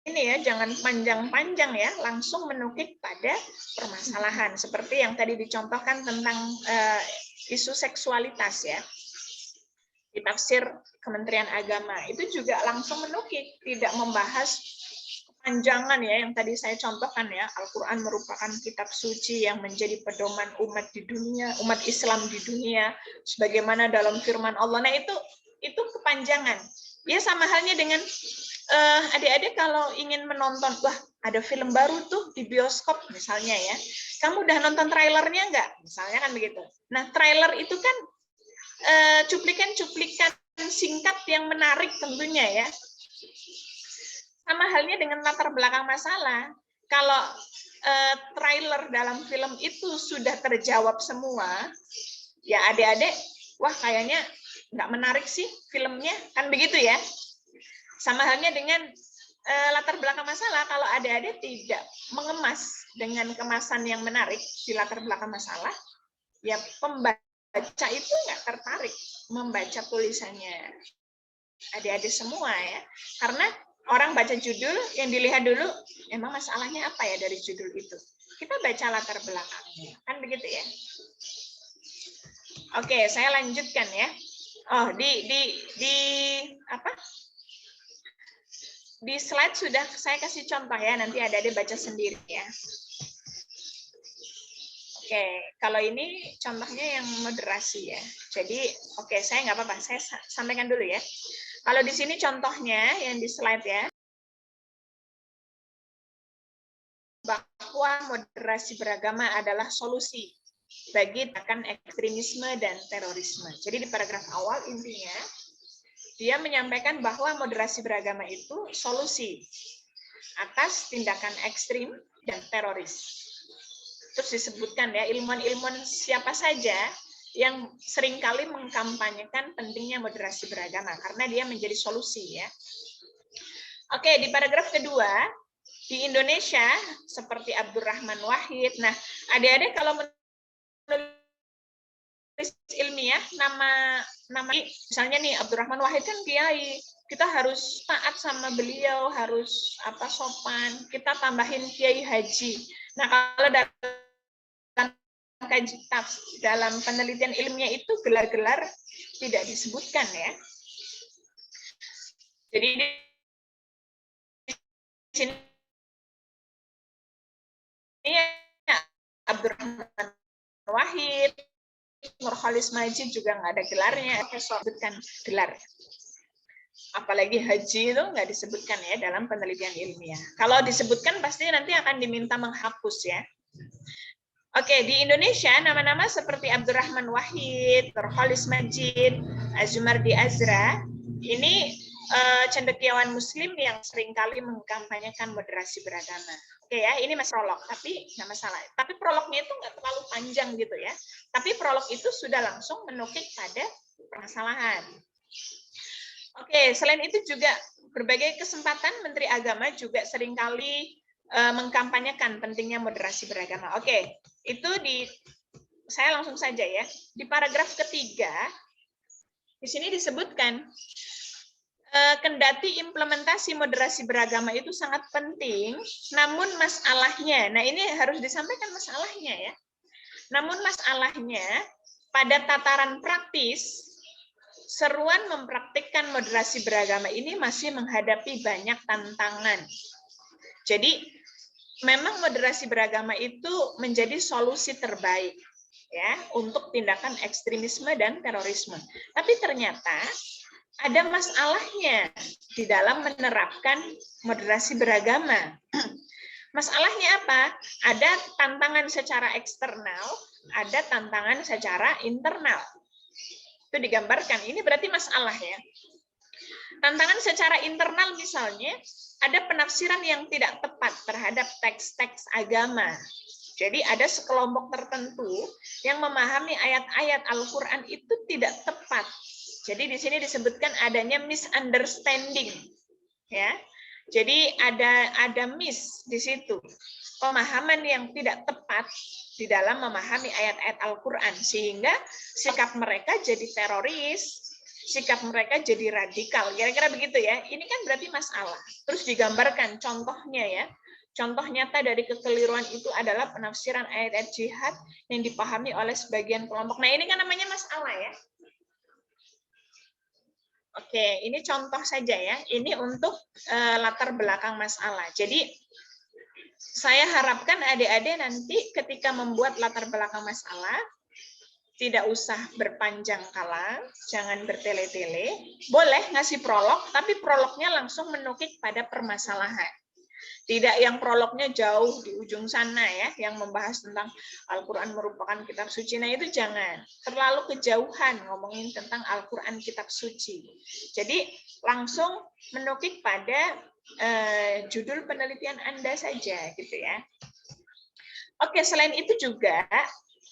ini ya, jangan panjang-panjang ya, langsung menukik pada permasalahan. Seperti yang tadi dicontohkan tentang isu seksualitas ya. Di tafsir Kementerian Agama itu juga langsung menukik, tidak membahas kepanjangan ya yang tadi saya contohkan ya. Al-Qur'an merupakan kitab suci yang menjadi pedoman umat di dunia, umat Islam di dunia sebagaimana dalam firman Allah. Nah, itu kepanjangan. Ya sama halnya dengan adik-adik kalau ingin menonton, wah ada film baru tuh di bioskop misalnya ya. Kamu udah nonton trailernya enggak? Misalnya kan begitu. Nah, trailer itu kan cuplikan-cuplikan singkat yang menarik tentunya ya. Sama halnya dengan latar belakang masalah. Kalau trailer dalam film itu sudah terjawab semua, ya adik-adik, wah kayaknya nggak menarik sih filmnya, kan begitu ya. Sama halnya dengan latar belakang masalah, kalau adik-adik tidak mengemas dengan kemasan yang menarik di latar belakang masalah, ya pembaca itu nggak tertarik membaca tulisannya adik-adik semua ya. Karena orang baca judul, yang dilihat dulu, emang masalahnya apa ya dari judul itu. Kita baca latar belakangnya, kan begitu ya. Oke, saya lanjutkan ya. Oh, di slide sudah saya kasih contoh ya, nanti adik-adik baca sendiri ya. Oke, kalau ini contohnya yang moderasi ya. Jadi, oke, saya nggak apa-apa, saya sampaikan dulu ya. Kalau di sini contohnya yang di slide ya, bahwa moderasi beragama adalah solusi bagi tindakan ekstremisme dan terorisme. Jadi di paragraf awal intinya, dia menyampaikan bahwa moderasi beragama itu solusi atas tindakan ekstrim dan teroris. Terus disebutkan ya, ilmuwan-ilmuwan siapa saja yang seringkali mengkampanyekan pentingnya moderasi beragama karena dia menjadi solusi ya. Oke, di paragraf kedua, di Indonesia seperti Abdurrahman Wahid. Nah, adik-adik kalau menulis ilmiah nama misalnya nih Abdurrahman Wahid kan kiai, kita harus taat sama beliau, harus sopan. Kita tambahin kiai haji. Nah, kalau dalam penelitian ilmiah itu gelar-gelar tidak disebutkan ya. Jadi di sini Abdurrahman Wahid, Nurholis Majid juga nggak ada gelarnya, sebutkan gelar. Apalagi haji itu nggak disebutkan ya dalam penelitian ilmiah. Kalau disebutkan pasti nanti akan diminta menghapus ya. Oke, di Indonesia nama-nama seperti Abdurrahman Wahid, Nurholis Majid, Azumardi Azra, ini cendekiawan Muslim yang seringkali mengkampanyekan moderasi beragama. Oke ya, ini mas prolog, tapi nggak masalah. Tapi prolognya itu nggak terlalu panjang gitu ya. Tapi prolog itu sudah langsung menukik pada permasalahan. Oke, selain itu juga berbagai kesempatan Menteri Agama juga seringkali mengkampanyekan pentingnya moderasi beragama. Oke, itu saya langsung saja ya. Di paragraf ketiga, di sini disebutkan kendati implementasi moderasi beragama itu sangat penting, namun masalahnya, nah ini harus disampaikan masalahnya ya. Namun masalahnya pada tataran praktis, seruan mempraktikkan moderasi beragama ini masih menghadapi banyak tantangan. Jadi memang moderasi beragama itu menjadi solusi terbaik ya untuk tindakan ekstremisme dan terorisme. Tapi ternyata ada masalahnya di dalam menerapkan moderasi beragama. Masalahnya apa? Ada tantangan secara eksternal, ada tantangan secara internal. Itu digambarkan. Ini berarti masalah ya. Tantangan secara internal misalnya, ada penafsiran yang tidak tepat terhadap teks-teks agama. Jadi ada sekelompok tertentu yang memahami ayat-ayat Al-Quran itu tidak tepat. Jadi di sini disebutkan adanya misunderstanding, ya. Jadi ada miss di situ, pemahaman yang tidak tepat di dalam memahami ayat-ayat Al-Quran, sehingga sikap mereka jadi teroris, sikap mereka jadi radikal, kira-kira begitu ya. Ini kan berarti masalah. Terus digambarkan contohnya ya. Contoh nyata dari kekeliruan itu adalah penafsiran ayat-ayat jihad yang dipahami oleh sebagian kelompok. Nah ini kan namanya masalah ya. Oke, ini contoh saja ya. Ini untuk latar belakang masalah. Jadi saya harapkan adik-adik nanti ketika membuat latar belakang masalah, tidak usah berpanjang kala, jangan bertele-tele. Boleh ngasih prolog, tapi prolognya langsung menukik pada permasalahan. Tidak yang prolognya jauh di ujung sana ya, yang membahas tentang Al-Quran merupakan kitab suci. Nah itu jangan, terlalu kejauhan ngomongin tentang Al-Quran kitab suci. Jadi langsung menukik pada judul penelitian Anda saja gitu ya. Oke, selain itu juga,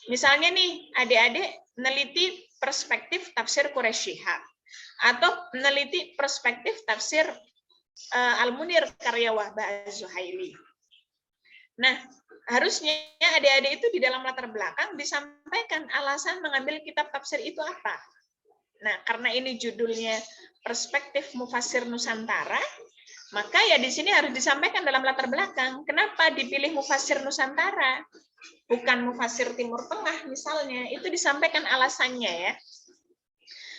misalnya nih adik-adik meneliti perspektif tafsir Quraish Shihab, atau meneliti perspektif tafsir Al-Munir karya Wahbah Az-Zuhaili. Nah, harusnya adik-adik itu di dalam latar belakang disampaikan alasan mengambil kitab tafsir itu apa. Nah, karena ini judulnya Perspektif Mufassir Nusantara, maka ya di sini harus disampaikan dalam latar belakang. Kenapa dipilih Mufassir Nusantara? Bukan Mufassir Timur Tengah misalnya. Itu disampaikan alasannya ya.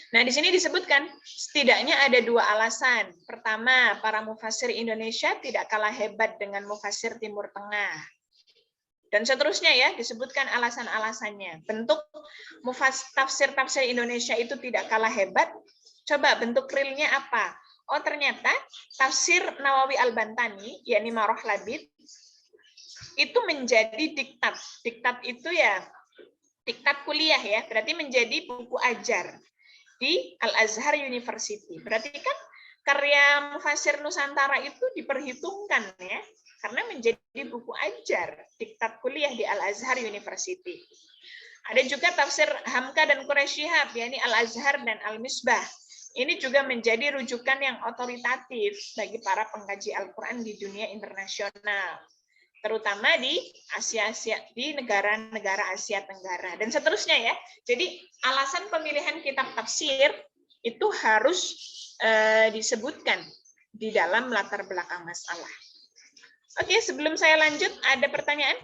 Nah, di sini disebutkan setidaknya ada dua alasan. Pertama, para mufassir Indonesia tidak kalah hebat dengan mufassir Timur Tengah. Dan seterusnya ya, disebutkan alasan-alasannya. Bentuk tafsir-tafsir Indonesia itu tidak kalah hebat. Coba bentuk realnya apa? Oh, ternyata tafsir Nawawi Al-Bantani, yakni Maroh Labid, itu menjadi diktat. Diktat itu ya, diktat kuliah ya, berarti menjadi buku ajar di Al-Azhar University. Berarti kan karya Mufassir Nusantara itu diperhitungkan ya, karena menjadi buku ajar diktat kuliah di Al-Azhar University. Ada juga tafsir Hamka dan Quraish Shihab, yakni Al-Azhar dan Al-Misbah. Ini juga menjadi rujukan yang otoritatif bagi para pengkaji Al-Quran di dunia internasional, terutama di di negara-negara Asia Tenggara dan seterusnya ya. Jadi alasan pemilihan kitab tafsir itu harus disebutkan di dalam latar belakang masalah. Oke, sebelum saya lanjut, ada pertanyaan?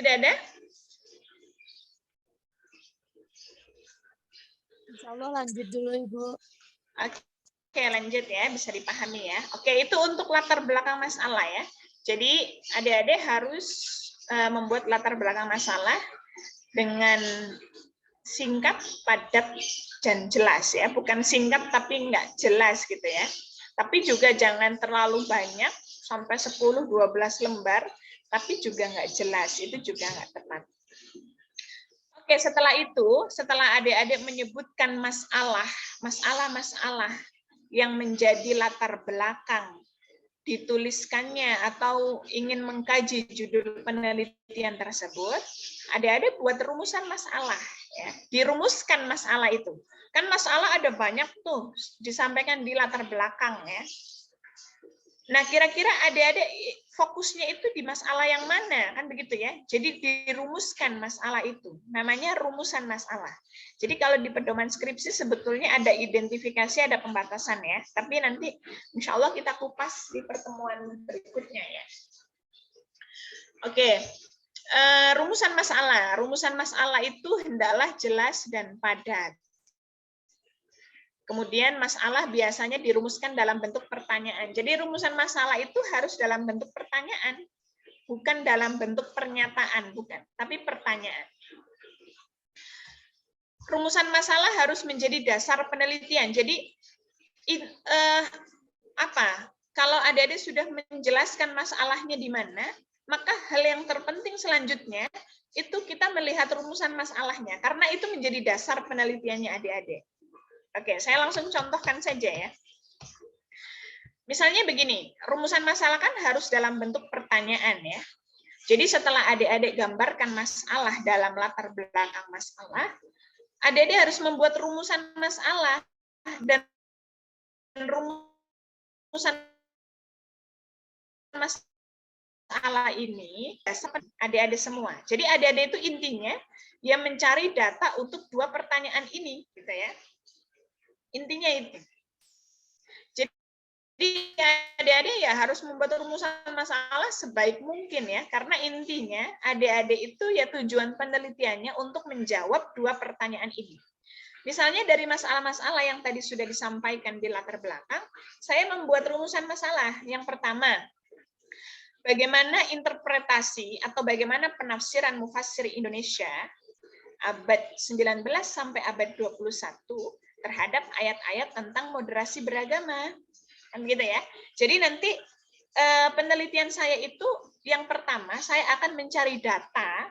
Tidak ada? Insya Allah lanjut dulu, Ibu. Oke, lanjut ya, bisa dipahami ya. Oke, itu untuk latar belakang masalah ya. Jadi adik-adik harus membuat latar belakang masalah dengan singkat, padat, dan jelas ya. Bukan singkat tapi nggak jelas gitu ya. Tapi juga jangan terlalu banyak, sampai 10-12 lembar, tapi juga nggak jelas, itu juga nggak tepat. Oke, setelah itu, setelah adik-adik menyebutkan masalah yang menjadi latar belakang dituliskannya atau ingin mengkaji judul penelitian tersebut, adik-adik buat rumusan masalah. Ya. Dirumuskan masalah itu. Kan masalah ada banyak tuh, disampaikan di latar belakang. Ya. Nah, kira-kira adik-adik fokusnya itu di masalah yang mana? Kan begitu ya. Jadi dirumuskan masalah itu. Namanya rumusan masalah. Jadi kalau di pedoman skripsi sebetulnya ada identifikasi, ada pembatasan ya. Tapi nanti insya Allah kita kupas di pertemuan berikutnya ya. Oke. Rumusan masalah. Rumusan masalah itu hendaklah jelas dan padat. Kemudian masalah biasanya dirumuskan dalam bentuk pertanyaan. Jadi rumusan masalah itu harus dalam bentuk pertanyaan, bukan dalam bentuk pernyataan, bukan, tapi pertanyaan. Rumusan masalah harus menjadi dasar penelitian. Jadi kalau adik-adik sudah menjelaskan masalahnya di mana, maka hal yang terpenting selanjutnya itu kita melihat rumusan masalahnya, karena itu menjadi dasar penelitiannya adik-adik. Oke, saya langsung contohkan saja ya. Misalnya begini, rumusan masalah kan harus dalam bentuk pertanyaan ya. Jadi setelah adik-adik gambarkan masalah dalam latar belakang masalah, adik-adik harus membuat rumusan masalah, dan rumusan masalah ini adik-adik semua. Jadi adik-adik itu intinya ya mencari data untuk dua pertanyaan ini, gitu ya. Intinya itu. Jadi adik-adik ya harus membuat rumusan masalah sebaik mungkin ya, karena intinya adik-adik itu ya tujuan penelitiannya untuk menjawab dua pertanyaan ini. Misalnya dari masalah-masalah yang tadi sudah disampaikan di latar belakang, saya membuat rumusan masalah. Yang pertama, bagaimana interpretasi atau bagaimana penafsiran mufassir Indonesia abad 19 sampai abad 21 terhadap ayat-ayat tentang moderasi beragama. Kan gitu ya. Jadi nanti penelitian saya itu yang pertama saya akan mencari data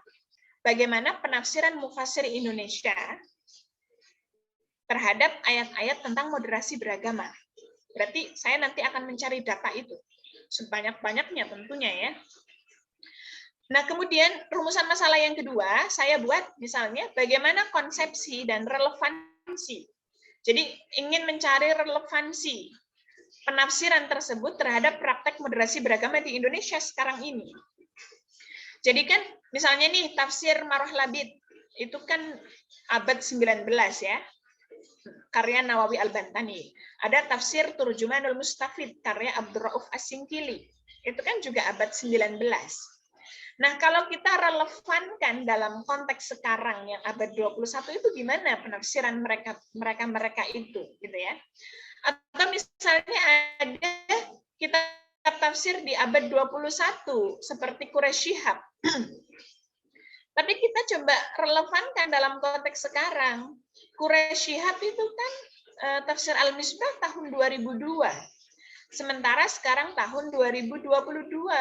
bagaimana penafsiran mufassir Indonesia terhadap ayat-ayat tentang moderasi beragama. Berarti saya nanti akan mencari data itu sebanyak-banyaknya tentunya ya. Nah, kemudian rumusan masalah yang kedua saya buat misalnya bagaimana konsepsi dan relevansi. Jadi ingin mencari relevansi penafsiran tersebut terhadap praktek moderasi beragama di Indonesia sekarang ini. Jadi kan misalnya nih tafsir Marwah Labid itu kan abad 19 ya. Karya Nawawi Al-Bantani. Ada tafsir Turjumanul Mustafid karya Abdurrauf As-Singkili. Itu kan juga abad 19. Nah, kalau kita relevankan dalam konteks sekarang yang abad 21 itu gimana penafsiran mereka itu gitu ya. Atau misalnya ada kitab tafsir di abad 21 seperti Quraisy Shihab. Tapi kita coba relevankan dalam konteks sekarang. Quraisy Shihab itu kan tafsir Al-Misbah tahun 2002. Sementara sekarang tahun 2022,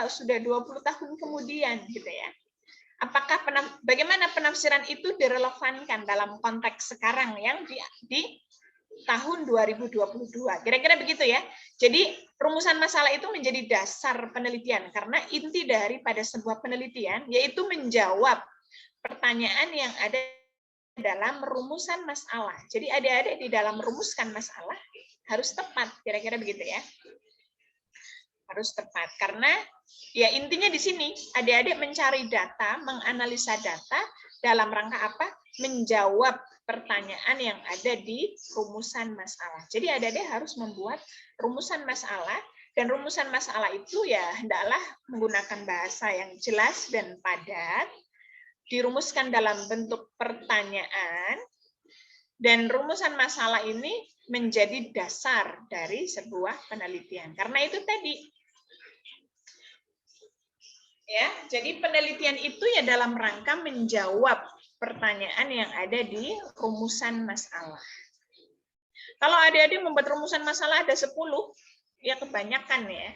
sudah 20 tahun kemudian gitu ya. Apakah bagaimana penafsiran itu direlevankan dalam konteks sekarang yang di tahun 2022. Kira-kira begitu ya. Jadi rumusan masalah itu menjadi dasar penelitian karena inti daripada sebuah penelitian yaitu menjawab pertanyaan yang ada dalam rumusan masalah. Jadi adik-adik di dalam merumuskan masalah harus tepat, kira-kira begitu ya. Harus tepat karena ya intinya di sini adik-adik mencari data, menganalisa data dalam rangka apa? Menjawab pertanyaan yang ada di rumusan masalah. Jadi adik-adik harus membuat rumusan masalah dan rumusan masalah itu ya hendaklah menggunakan bahasa yang jelas dan padat, dirumuskan dalam bentuk pertanyaan, dan rumusan masalah ini menjadi dasar dari sebuah penelitian. Karena itu tadi, ya, jadi penelitian itu ya dalam rangka menjawab pertanyaan yang ada di rumusan masalah. Kalau adik-adik membuat rumusan masalah ada 10, Ya kebanyakan ya.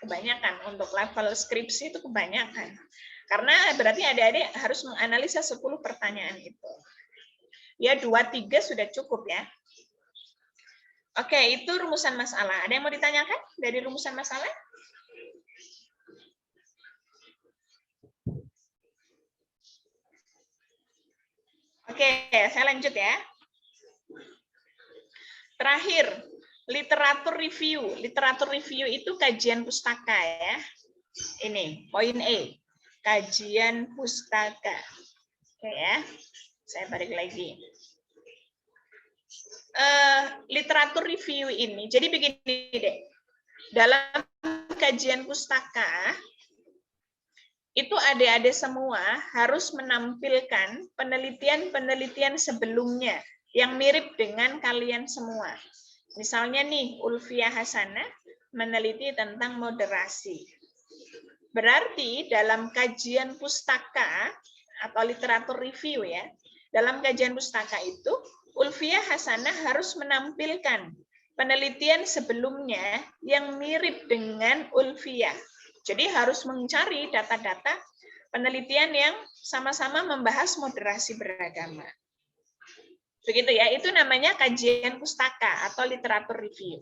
Kebanyakan untuk level skripsi itu kebanyakan. Karena berarti adik-adik harus menganalisa 10 pertanyaan itu. Ya 2-3 sudah cukup ya. Oke, itu rumusan masalah. Ada yang mau ditanyakan dari rumusan masalah? Oke, saya lanjut ya. Terakhir, literatur review. Literatur review itu kajian pustaka ya. Ini, poin E. Kajian pustaka. Oke ya. Saya balik lagi. Literatur review ini, jadi begini deh. Dalam kajian pustaka, itu adik-adik semua harus menampilkan penelitian-penelitian sebelumnya yang mirip dengan kalian semua. Misalnya nih, Ulfiah Hasanah meneliti tentang moderasi. Berarti dalam kajian pustaka atau literatur review ya, dalam kajian pustaka itu, Ulfiah Hasanah harus menampilkan penelitian sebelumnya yang mirip dengan Ulfiah. Jadi harus mencari data-data penelitian yang sama-sama membahas moderasi beragama. Begitu ya, itu namanya kajian pustaka atau literatur review.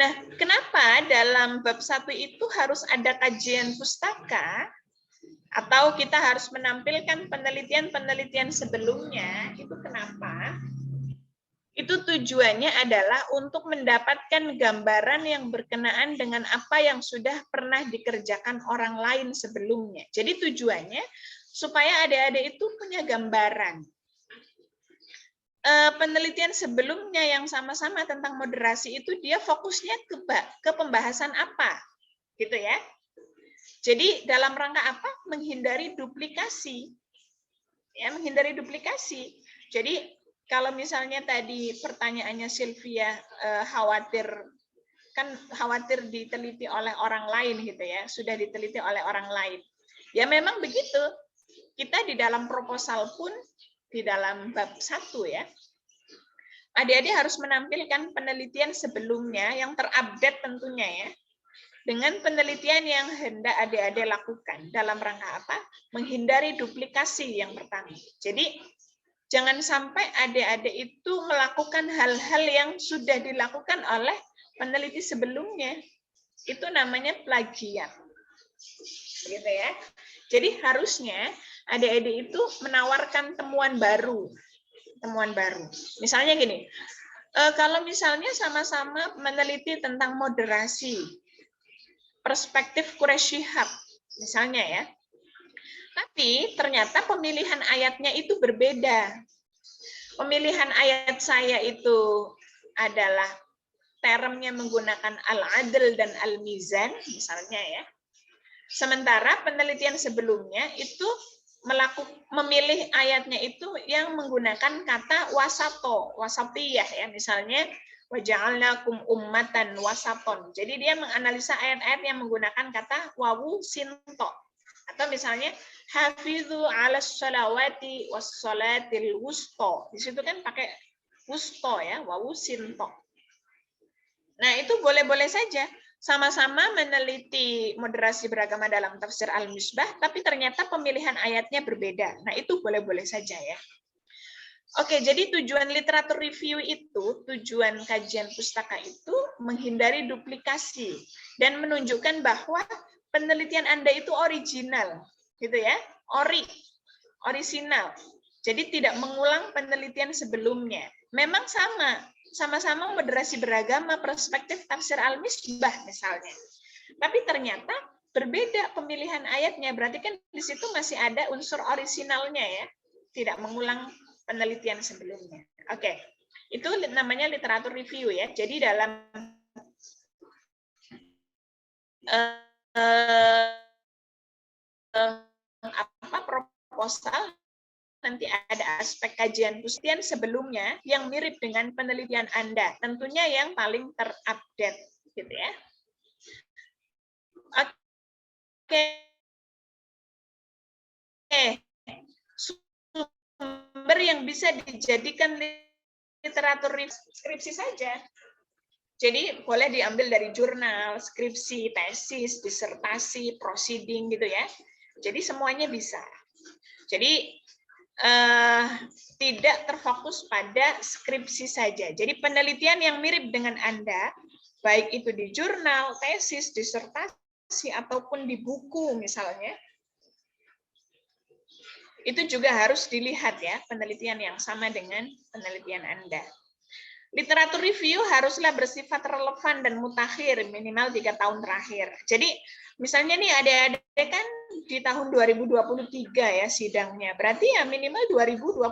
Nah, kenapa dalam bab 1 itu harus ada kajian pustaka atau kita harus menampilkan penelitian-penelitian sebelumnya? Itu kenapa? Itu tujuannya adalah untuk mendapatkan gambaran yang berkenaan dengan apa yang sudah pernah dikerjakan orang lain sebelumnya. Jadi tujuannya supaya adik-adik itu punya gambaran. Penelitian sebelumnya yang sama-sama tentang moderasi itu dia fokusnya ke pembahasan apa, gitu ya. Jadi dalam rangka apa? Menghindari duplikasi. Ya, menghindari duplikasi. Jadi kalau misalnya tadi pertanyaannya Sylvia khawatir diteliti oleh orang lain gitu ya, sudah diteliti oleh orang lain. Ya memang begitu. Kita di dalam proposal pun di dalam bab 1 ya, adik-adik harus menampilkan penelitian sebelumnya yang terupdate tentunya ya, dengan penelitian yang hendak adik-adik lakukan dalam rangka apa? Menghindari duplikasi yang pertama. Jadi jangan sampai adik-adik itu melakukan hal-hal yang sudah dilakukan oleh peneliti sebelumnya. Itu namanya plagiat. Gitu ya. Jadi harusnya adik-adik itu menawarkan temuan baru. Misalnya gini, kalau misalnya sama-sama meneliti tentang moderasi, perspektif Quraisy Shihab, misalnya ya, tapi ternyata pemilihan ayatnya itu berbeda. Pemilihan ayat saya itu adalah termnya menggunakan al-adl dan al-mizan, misalnya ya. Sementara penelitian sebelumnya itu memilih ayatnya itu yang menggunakan kata wasato, wasatiyah ya, misalnya waja'alnakum ummatan wasaton. Jadi dia menganalisa ayat-ayat yang menggunakan kata wawu sinto. Atau misalnya hafizu 'alas shalawati was shalatil wusta. Di situ kan pakai wusta ya, wawu sinto. Nah, itu boleh-boleh saja. Sama-sama meneliti moderasi beragama dalam tafsir Al-Misbah, tapi ternyata pemilihan ayatnya berbeda. Nah, itu boleh-boleh saja ya. Oke, jadi tujuan literatur review itu, tujuan kajian pustaka itu menghindari duplikasi dan menunjukkan bahwa penelitian Anda itu original, gitu ya, orisinal. Jadi tidak mengulang penelitian sebelumnya. Memang sama-sama moderasi beragama, perspektif tafsir Al-Misbah misalnya. Tapi ternyata berbeda pemilihan ayatnya, berarti kan di situ masih ada unsur orisinalnya ya, tidak mengulang penelitian sebelumnya. Oke, itu namanya literatur review ya. Jadi dalam proposal nanti ada aspek kajian pustian sebelumnya yang mirip dengan penelitian Anda, tentunya yang paling terupdate, gitu ya. Oke. Sumber yang bisa dijadikan literatur skripsi saja. Jadi boleh diambil dari jurnal, skripsi, tesis, disertasi, proceeding gitu ya. Jadi semuanya bisa. Jadi tidak terfokus pada skripsi saja. Jadi penelitian yang mirip dengan Anda, baik itu di jurnal, tesis, disertasi, ataupun di buku misalnya, itu juga harus dilihat ya, penelitian yang sama dengan penelitian Anda. Literatur review haruslah bersifat relevan dan mutakhir minimal 3 tahun terakhir. Jadi misalnya nih adik-adik kan di tahun 2023 ya sidangnya. Berarti ya minimal 2020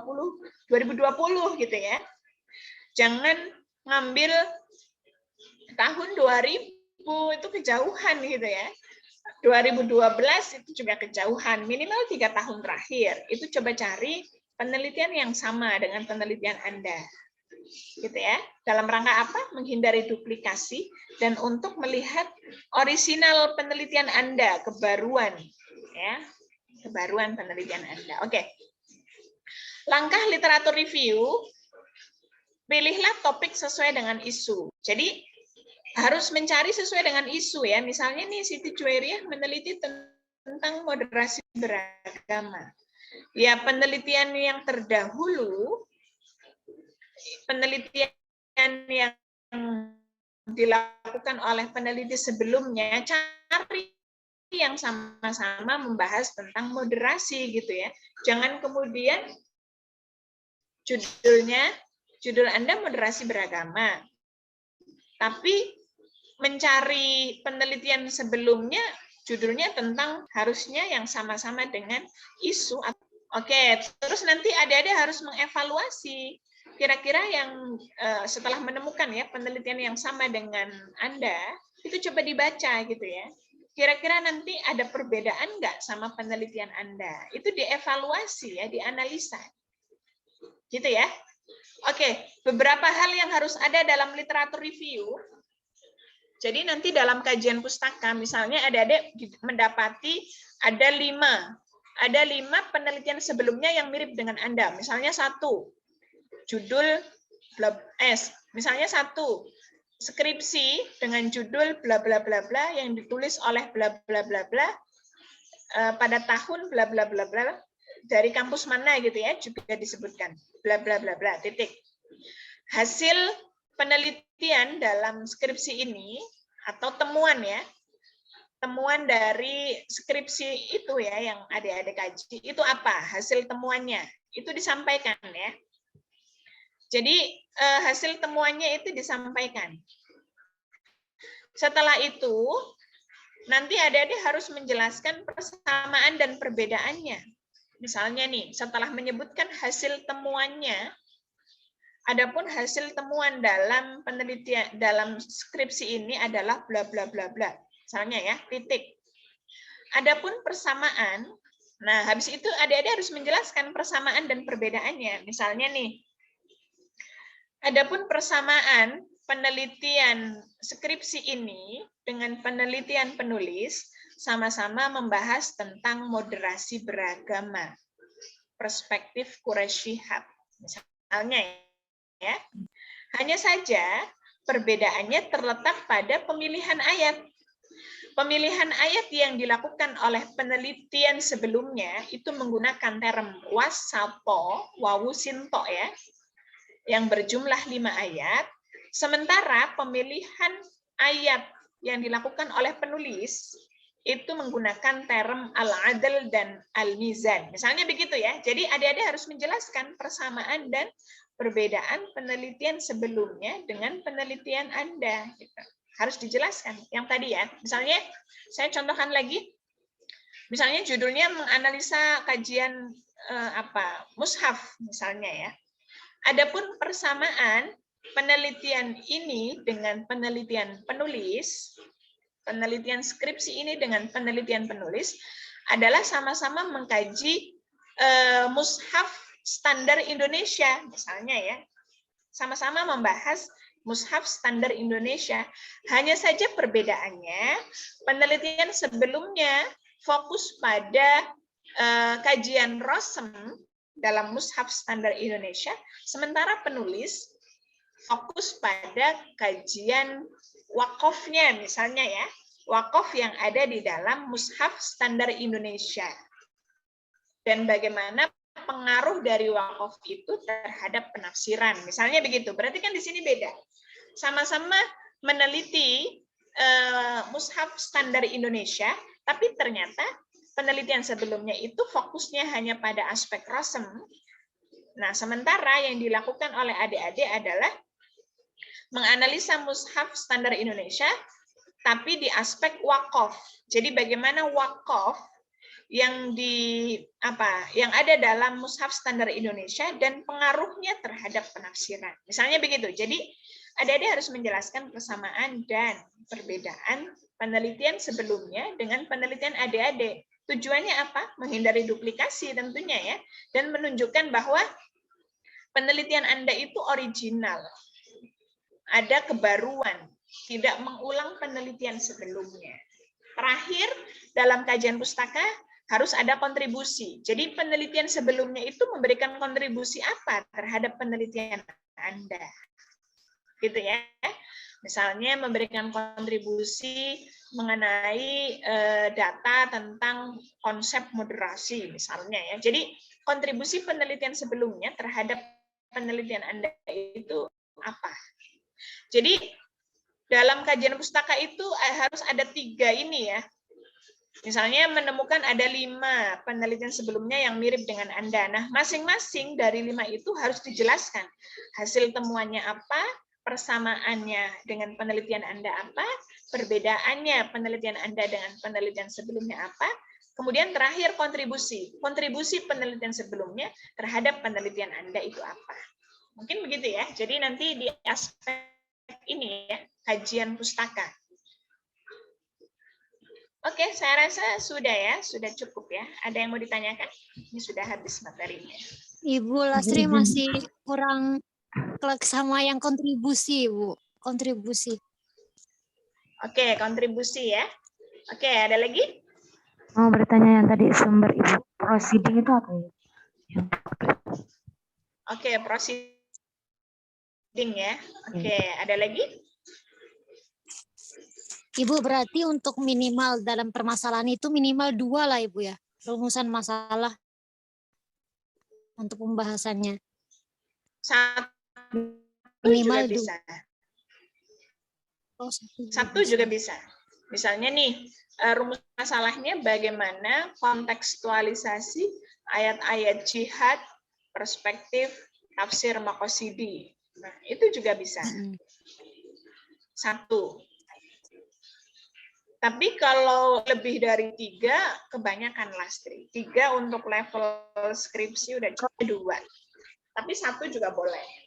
gitu ya. Jangan ngambil tahun 2000 itu kejauhan gitu ya. 2012 itu juga kejauhan, minimal 3 tahun terakhir. Itu coba cari penelitian yang sama dengan penelitian Anda. Gitu ya. Dalam rangka apa? Menghindari duplikasi dan untuk melihat orisinal penelitian Anda, kebaruan ya. Kebaruan penelitian Anda. Oke. Langkah literatur review, pilihlah topik sesuai dengan isu. Jadi harus mencari sesuai dengan isu ya. Misalnya nih Siti Juwairiyah meneliti tentang moderasi beragama. Ya, penelitian yang terdahulu, penelitian yang dilakukan oleh peneliti sebelumnya, cari yang sama-sama membahas tentang moderasi gitu ya. Jangan kemudian judul Anda moderasi beragama, tapi mencari penelitian sebelumnya judulnya tentang harusnya yang sama-sama dengan isu. Oke, terus nanti adik-adik harus mengevaluasi kira-kira yang setelah menemukan ya penelitian yang sama dengan Anda, itu coba dibaca gitu ya. Kira-kira nanti ada perbedaan nggak sama penelitian Anda? Itu dievaluasi ya, dianalisa. Gitu ya. Oke, beberapa hal yang harus ada dalam literatur review. Jadi nanti dalam kajian pustaka, misalnya adik-adik mendapati ada 5 penelitian sebelumnya yang mirip dengan Anda. Misalnya 1, judul misalnya 1, skripsi dengan judul bla bla bla bla yang ditulis oleh bla bla bla bla pada tahun bla bla bla bla dari kampus mana gitu ya, juga disebutkan bla bla bla bla titik. Hasil penelitian dalam skripsi ini atau temuan ya, temuan dari skripsi itu ya yang adik-adik kaji, itu apa? Hasil temuannya, itu disampaikan ya. Jadi hasil temuannya itu disampaikan. Setelah itu, nanti adik-adik harus menjelaskan persamaan dan perbedaannya. Misalnya nih, setelah menyebutkan hasil temuannya, adapun hasil temuan dalam penelitian dalam skripsi ini adalah bla bla bla bla. Misalnya ya, titik. Adapun persamaan, nah habis itu adik-adik harus menjelaskan persamaan dan perbedaannya. Misalnya nih, adapun persamaan penelitian skripsi ini dengan penelitian penulis sama-sama membahas tentang moderasi beragama, perspektif Quraisy Shihab. Misalnya ya. Hanya saja perbedaannya terletak pada pemilihan ayat. Pemilihan ayat yang dilakukan oleh penelitian sebelumnya itu menggunakan term wasato, wawu sinto ya, yang berjumlah 5 ayat, sementara pemilihan ayat yang dilakukan oleh penulis itu menggunakan term al-adl dan al-mizan. Misalnya begitu ya. Jadi adik-adik harus menjelaskan persamaan dan perbedaan penelitian sebelumnya dengan penelitian Anda. Gitu. Harus dijelaskan. Yang tadi ya. Misalnya, saya contohkan lagi. Misalnya judulnya menganalisa kajian mushaf misalnya ya. Adapun persamaan penelitian ini dengan penelitian penulis, penelitian skripsi ini dengan penelitian penulis adalah sama-sama mengkaji mushaf standar Indonesia, misalnya ya. Sama-sama membahas mushaf standar Indonesia. Hanya saja perbedaannya, penelitian sebelumnya fokus pada kajian Rosem dalam mushaf standar Indonesia, sementara penulis fokus pada kajian wakofnya misalnya ya, wakof yang ada di dalam Mushaf Standar Indonesia. Dan bagaimana pengaruh dari wakof itu terhadap penafsiran. Misalnya begitu. Berarti kan di sini beda. Sama-sama meneliti Mushaf Standar Indonesia, tapi ternyata penelitian sebelumnya itu fokusnya hanya pada aspek rasem. Nah, sementara yang dilakukan oleh adik-adik adalah menganalisa Mushaf Standar Indonesia, tapi di aspek wakof. Jadi bagaimana wakof yang yang ada dalam Mushaf Standar Indonesia dan pengaruhnya terhadap penafsiran. Misalnya begitu. Jadi adik-adik harus menjelaskan persamaan dan perbedaan penelitian sebelumnya dengan penelitian adik-adik. Tujuannya apa? Menghindari duplikasi tentunya ya, dan menunjukkan bahwa penelitian Anda itu original. Ada kebaruan, tidak mengulang penelitian sebelumnya. Terakhir, dalam kajian pustaka harus ada kontribusi. Jadi penelitian sebelumnya itu memberikan kontribusi apa terhadap penelitian Anda. Gitu ya. Misalnya memberikan kontribusi mengenai data tentang konsep moderasi misalnya ya. Jadi kontribusi penelitian sebelumnya terhadap penelitian Anda itu apa? Jadi dalam kajian pustaka itu harus ada 3 ini ya. Misalnya menemukan ada 5 penelitian sebelumnya yang mirip dengan Anda. Nah, masing-masing dari 5 itu harus dijelaskan. Hasil temuannya apa, persamaannya dengan penelitian Anda apa, perbedaannya penelitian Anda dengan penelitian sebelumnya apa, kemudian terakhir kontribusi. Kontribusi penelitian sebelumnya terhadap penelitian Anda itu apa. Mungkin begitu ya. Jadi nanti di aspek ini ya, kajian pustaka. Oke, saya rasa sudah ya, sudah cukup ya. Ada yang mau ditanyakan? Ini sudah habis materinya. Ibu Lastri masih kurang klik sama yang kontribusi, Bu. Kontribusi. Oke, kontribusi ya. Oke, ada lagi? Mau bertanya yang tadi sumber Ibu. Proceeding itu apa ya? Oke, proceeding ya. Oke, ada lagi? Ibu berarti untuk minimal dalam permasalahan itu minimal 2 lah Ibu ya. Rumusan masalah untuk pembahasannya. Satu Minimal juga bisa. Satu juga bisa. Misalnya nih, rumus masalahnya bagaimana kontekstualisasi ayat-ayat jihad, perspektif, tafsir Maqasidi. Nah, itu juga bisa. Satu. Tapi kalau lebih dari 3, kebanyakan Lastri. 3 untuk level skripsi udah cukup 2. Tapi 1 juga boleh.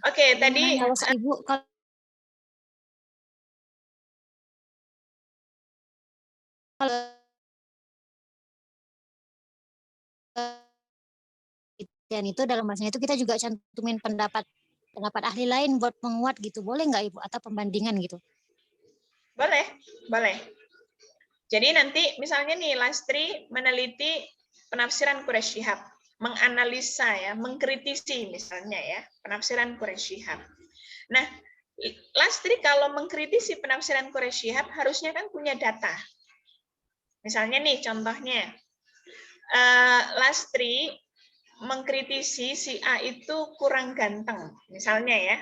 Oke, tadi kalau Ibu dan itu dalam bahasanya itu kita juga cantumin pendapat ahli lain buat menguat gitu. Boleh nggak Ibu? Atau pembandingan gitu? Boleh, boleh. Jadi nanti misalnya nih Lastri meneliti penafsiran Quraisy Shihab, menganalisa ya, mengkritisi misalnya ya, penafsiran Quraisy Shihab. Nah, Lastri kalau mengkritisi penafsiran Quraisy Shihab harusnya kan punya data. Misalnya nih contohnya, Lastri mengkritisi si A itu kurang ganteng, misalnya ya.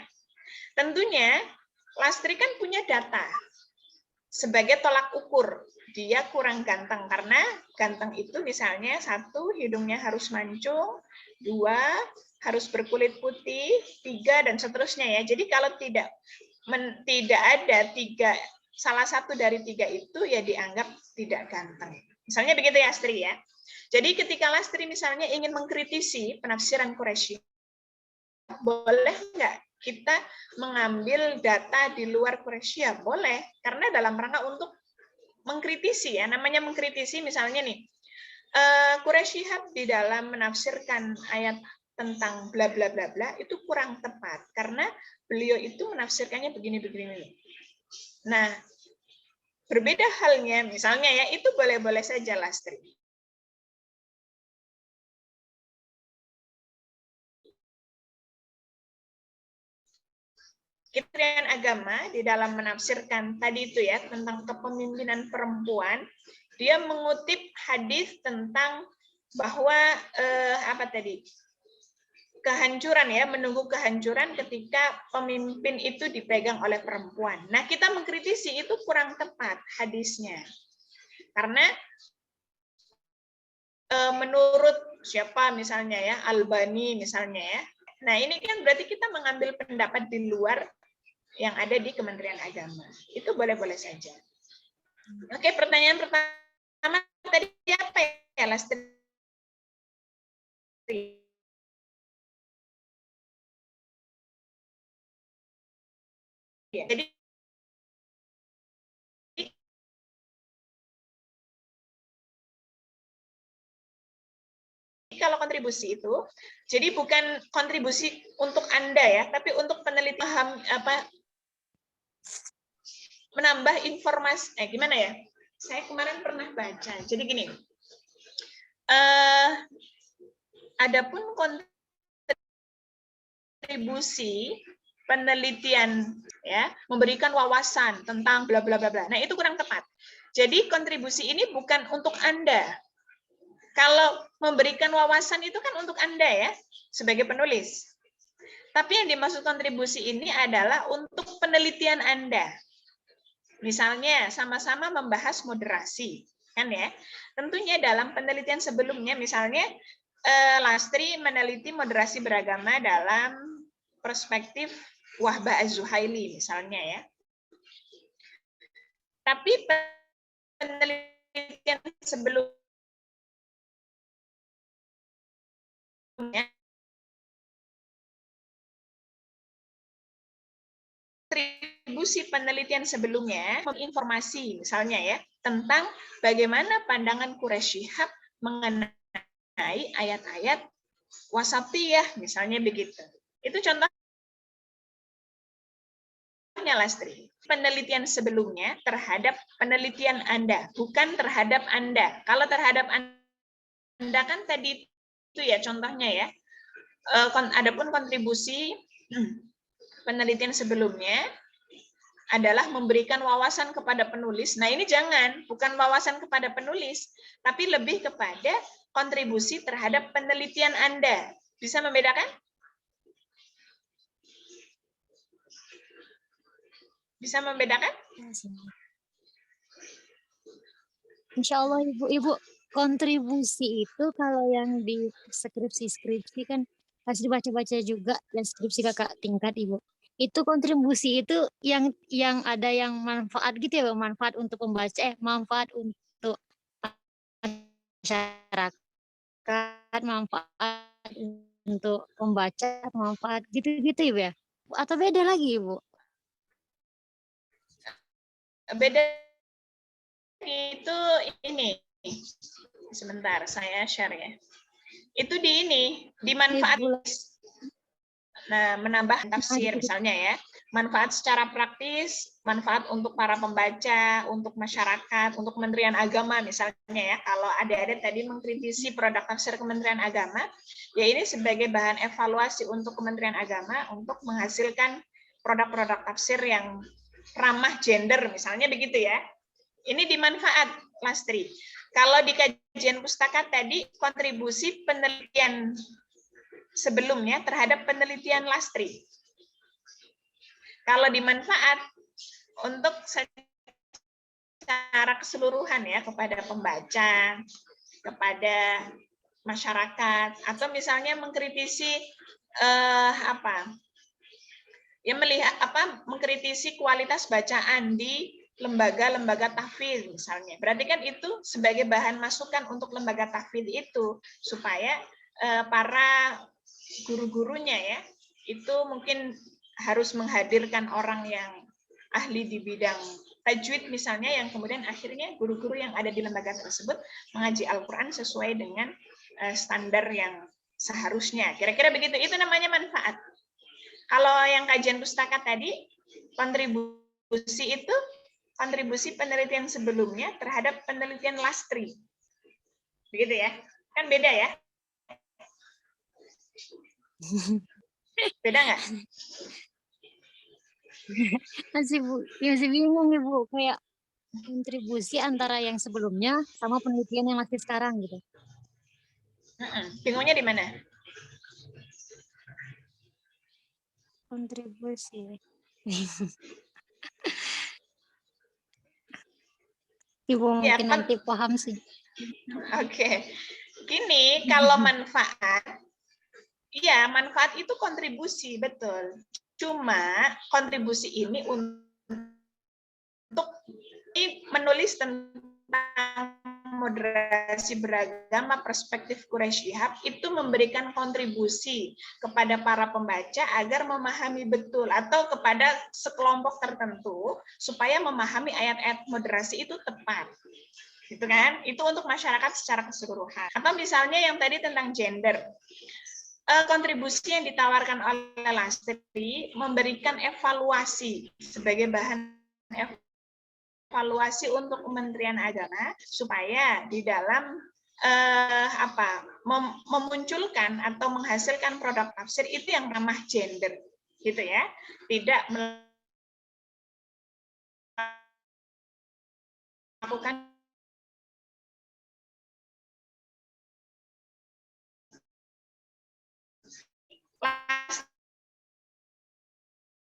Tentunya Lastri kan punya data sebagai tolak ukur. Dia kurang ganteng karena ganteng itu misalnya 1, hidungnya harus mancung, 2, harus berkulit putih, 3 dan seterusnya ya. Jadi kalau tidak ada 3, salah satu dari 3 itu ya dianggap tidak ganteng. Misalnya begitu ya Astri ya. Jadi ketika Lastri misalnya ingin mengkritisi penafsiran Quraisy, boleh nggak kita mengambil data di luar Quraisy? Ya boleh, karena dalam rangka untuk mengkritisi ya, namanya mengkritisi misalnya nih, Quraisy Shihab di dalam menafsirkan ayat tentang bla bla bla bla itu kurang tepat karena beliau itu menafsirkannya begini. Nah, berbeda halnya misalnya ya, itu boleh-boleh saja Lastri. Kementerian Agama di dalam menafsirkan tadi itu ya tentang kepemimpinan perempuan, dia mengutip hadis tentang bahwa apa tadi? Kehancuran ya, menunggu kehancuran ketika pemimpin itu dipegang oleh perempuan. Nah, kita mengkritisi itu kurang tepat hadisnya. Karena menurut siapa misalnya ya, Albani misalnya ya. Nah, ini kan berarti kita mengambil pendapat di luar yang ada di Kementerian Agama. Itu boleh-boleh saja. Oke, pertanyaan pertama tadi apa ya, Lastri? Jadi kalau kontribusi itu, jadi bukan kontribusi untuk Anda ya, tapi untuk penelitian menambah informasi. Gimana ya? Saya kemarin pernah baca. Jadi gini, adapun kontribusi penelitian ya, memberikan wawasan tentang bla bla bla bla. Nah, itu kurang tepat. Jadi kontribusi ini bukan untuk Anda. Kalau memberikan wawasan itu kan untuk Anda ya, sebagai penulis. Tapi yang dimaksud kontribusi ini adalah untuk penelitian Anda. Misalnya sama-sama membahas moderasi, kan ya. Tentunya dalam penelitian sebelumnya, misalnya Lastri meneliti moderasi beragama dalam perspektif Wahbah Az-Zuhaili misalnya ya. Tapi penelitian sebelumnya kontribusi penelitian sebelumnya informasi misalnya ya tentang bagaimana pandangan Quraisy Shihab mengenai ayat-ayat wasatiyah misalnya begitu. Itu contohnya Lastri. Penelitian sebelumnya terhadap penelitian Anda, bukan terhadap Anda. Kalau terhadap Anda kan tadi itu ya contohnya ya. Adapun kontribusi penelitian sebelumnya adalah memberikan wawasan kepada penulis. Nah, ini jangan, bukan wawasan kepada penulis, tapi lebih kepada kontribusi terhadap penelitian Anda. Bisa membedakan? Bisa membedakan? Insya Allah Ibu kontribusi itu kalau yang di skripsi kan harus dibaca-baca juga dan skripsi kakak tingkat Ibu. Itu kontribusi itu yang ada yang manfaat gitu ya, manfaat untuk pembaca, manfaat untuk masyarakat, manfaat untuk pembaca, manfaat gitu-gitu Ibu ya. Atau beda lagi Ibu? Beda itu ini. Sebentar, saya share ya. Itu di ini, di manfaat. Nah, menambah tafsir misalnya ya. Manfaat secara praktis, manfaat untuk para pembaca, untuk masyarakat, untuk Kementerian Agama misalnya ya. Kalau ada tadi mengkritisi produk tafsir Kementerian Agama, ya ini sebagai bahan evaluasi untuk Kementerian Agama untuk menghasilkan produk-produk tafsir yang ramah gender misalnya begitu ya. Ini dimanfaat Lastri. Kalau di kajian pustaka tadi kontribusi penelitian sebelumnya terhadap penelitian Lastri. Kalau dimanfaat untuk secara keseluruhan ya kepada pembaca, kepada masyarakat, atau misalnya mengkritisi mengkritisi kualitas bacaan di lembaga-lembaga tahfidz misalnya. Berarti kan itu sebagai bahan masukan untuk lembaga tahfidz itu supaya para guru-gurunya ya itu mungkin harus menghadirkan orang yang ahli di bidang tajwid misalnya yang kemudian akhirnya guru-guru yang ada di lembaga tersebut mengaji Al-Qur'an sesuai dengan standar yang seharusnya. Kira-kira begitu. Itu namanya manfaat. Kalau yang kajian pustaka tadi kontribusi itu kontribusi penelitian sebelumnya terhadap penelitian Lastri. Begitu ya. Kan beda ya? Beda nggak? masih bingung Ibu, kayak kontribusi antara yang sebelumnya sama penelitian yang masih sekarang gitu. Bingungnya di mana? Kontribusi. Ibu Ya, mungkin nanti paham sih. Oke. Gini, kalau manfaat, iya, manfaat itu kontribusi, betul. Cuma kontribusi ini untuk menulis tentang moderasi beragama perspektif Quraisy Shihab itu memberikan kontribusi kepada para pembaca agar memahami betul atau kepada sekelompok tertentu supaya memahami ayat-ayat moderasi itu tepat. Gitu kan? Itu untuk masyarakat secara keseluruhan. Atau misalnya yang tadi tentang gender. Kontribusi yang ditawarkan oleh Lastri memberikan evaluasi sebagai bahan evaluasi untuk Kementerian Agama supaya di dalam memunculkan atau menghasilkan produk tafsir itu yang ramah gender, gitu ya, tidak melakukan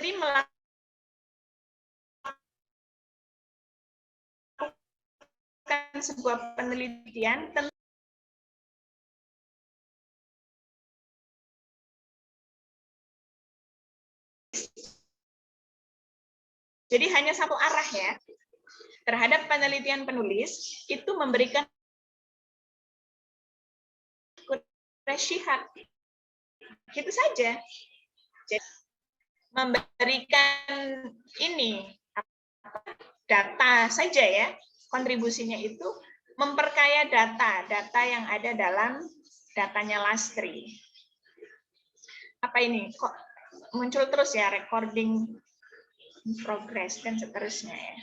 melakukan sebuah penelitian tentang jadi hanya satu arah ya terhadap penelitian penulis itu memberikan Quraisy Shihab gitu saja. Jadi, memberikan ini data saja ya, kontribusinya itu memperkaya data yang ada dalam datanya Lastri. Apa ini? Kok muncul terus ya recording progress dan seterusnya ya.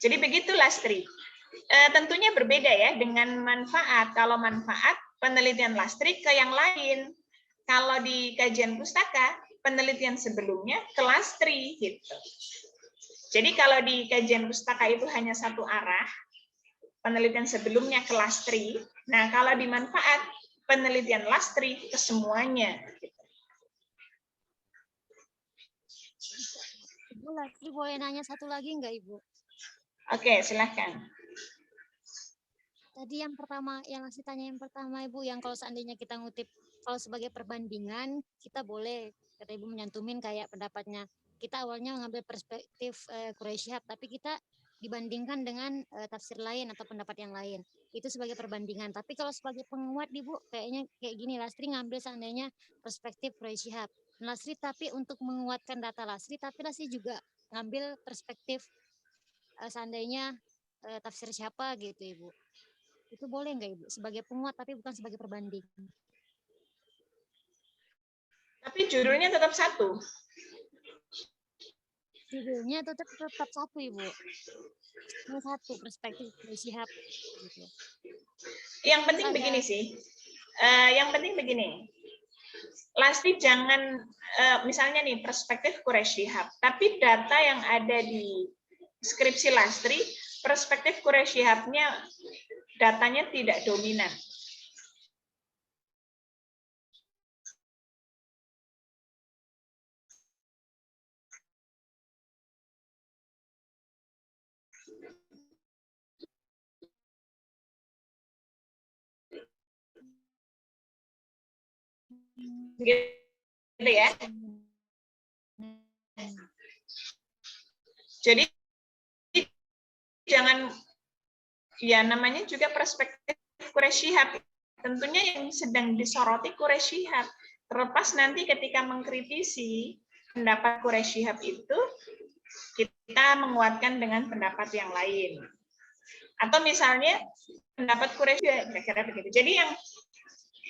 Jadi begitu Lastri. Tentunya berbeda ya dengan manfaat. Kalau manfaat penelitian Lastri ke yang lain. Kalau di kajian pustaka penelitian sebelumnya ke Lastri gitu. Jadi kalau di kajian pustaka itu hanya satu arah, penelitian sebelumnya ke Lastri. Nah, kalau di manfaat, penelitian Lastri ke semuanya. Ibu Lastri boleh nanya satu lagi nggak Ibu? Oke, silahkan. Tadi yang pertama, yang Lastri tanya yang pertama Ibu, yang kalau seandainya kita ngutip, kalau sebagai perbandingan, kita boleh, kata Ibu menyantumin kayak pendapatnya, kita awalnya mengambil perspektif Quraisy Shihab, tapi kita dibandingkan dengan tafsir lain atau pendapat yang lain. Itu sebagai perbandingan. Tapi kalau sebagai penguat Ibu, kayaknya kayak gini, Lastri ngambil seandainya perspektif Quraisy Shihab. Lastri tapi untuk menguatkan data Lastri, tapi Lastri juga ngambil perspektif seandainya tafsir siapa gitu Ibu. Itu boleh nggak Ibu? Sebagai penguat tapi bukan sebagai perbanding. Tapi judulnya tetap satu. Judulnya tetap satu Ibu. Cuma satu perspektif Quraisy Shihab. Gitu. Yang penting begini sih. Yang penting begini. Lastri jangan misalnya nih perspektif Quraisy Shihab, tapi data yang ada di skripsi Lastri, perspektif Quraisy Shihab-nya datanya tidak dominan. Gitu ya. Jadi jangan, ya namanya juga perspektif Quraisy Shihab. Tentunya yang sedang disoroti Quraisy Shihab. Terlepas nanti ketika mengkritisi pendapat Quraisy Shihab itu, kita menguatkan dengan pendapat yang lain. Atau misalnya pendapat Quraisy kira-kira begitu. Jadi yang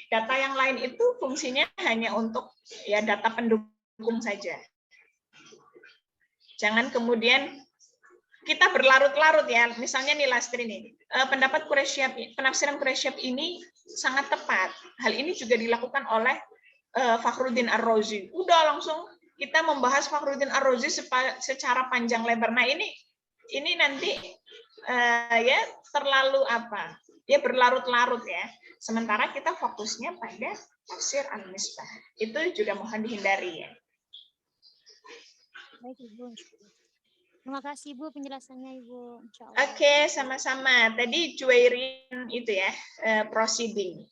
data yang lain itu fungsinya hanya untuk ya data pendukung saja. Jangan kemudian kita berlarut-larut ya, misalnya nih Lastri nih, pendapat Quraisy Shihab, penafsiran Quraisy Shihab ini sangat tepat. Hal ini juga dilakukan oleh Fakhruddin Ar-Razi. Udah langsung kita membahas Fakhruddin Ar-Razi secara panjang lebar. Nah, ini nanti ya terlalu apa? Ya berlarut-larut ya. Sementara kita fokusnya pada tafsir Al-Misbah. Itu juga mohon dihindari ya. Baik, Ibu. Terima kasih, Ibu, penjelasannya, Ibu. Insyaallah. Oke, sama-sama. Tadi Juwairin itu ya, proceeding.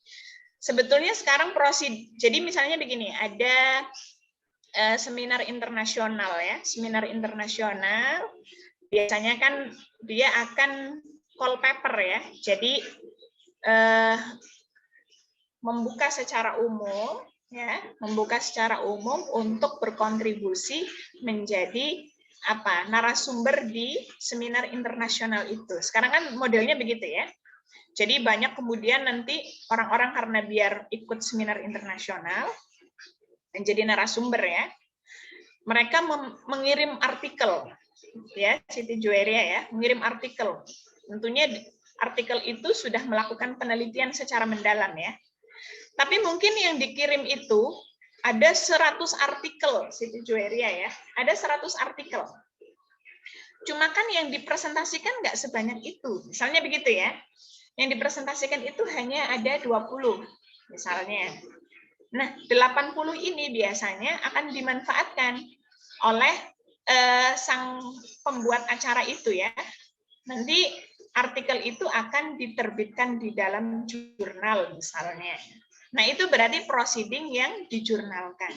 Sebetulnya sekarang jadi misalnya begini, ada seminar internasional ya, seminar internasional biasanya kan dia akan call paper ya, jadi membuka secara umum ya, membuka secara umum untuk berkontribusi menjadi apa narasumber di seminar internasional itu. Sekarang kan modelnya begitu ya. Jadi banyak kemudian nanti orang-orang karena biar ikut seminar internasional menjadi narasumber ya, mereka mengirim artikel ya, Siti Juwairia ya, mengirim artikel. Tentunya artikel itu sudah melakukan penelitian secara mendalam ya. Tapi mungkin yang dikirim itu ada 100 artikel, Siti Juwairia ya, ada 100 artikel. Cuma kan yang dipresentasikan nggak sebanyak itu, misalnya begitu ya. Yang dipresentasikan itu hanya ada 20 misalnya. Nah, 80 ini biasanya akan dimanfaatkan oleh sang pembuat acara itu ya. Nanti artikel itu akan diterbitkan di dalam jurnal misalnya. Nah, itu berarti proceeding yang dijurnalkan.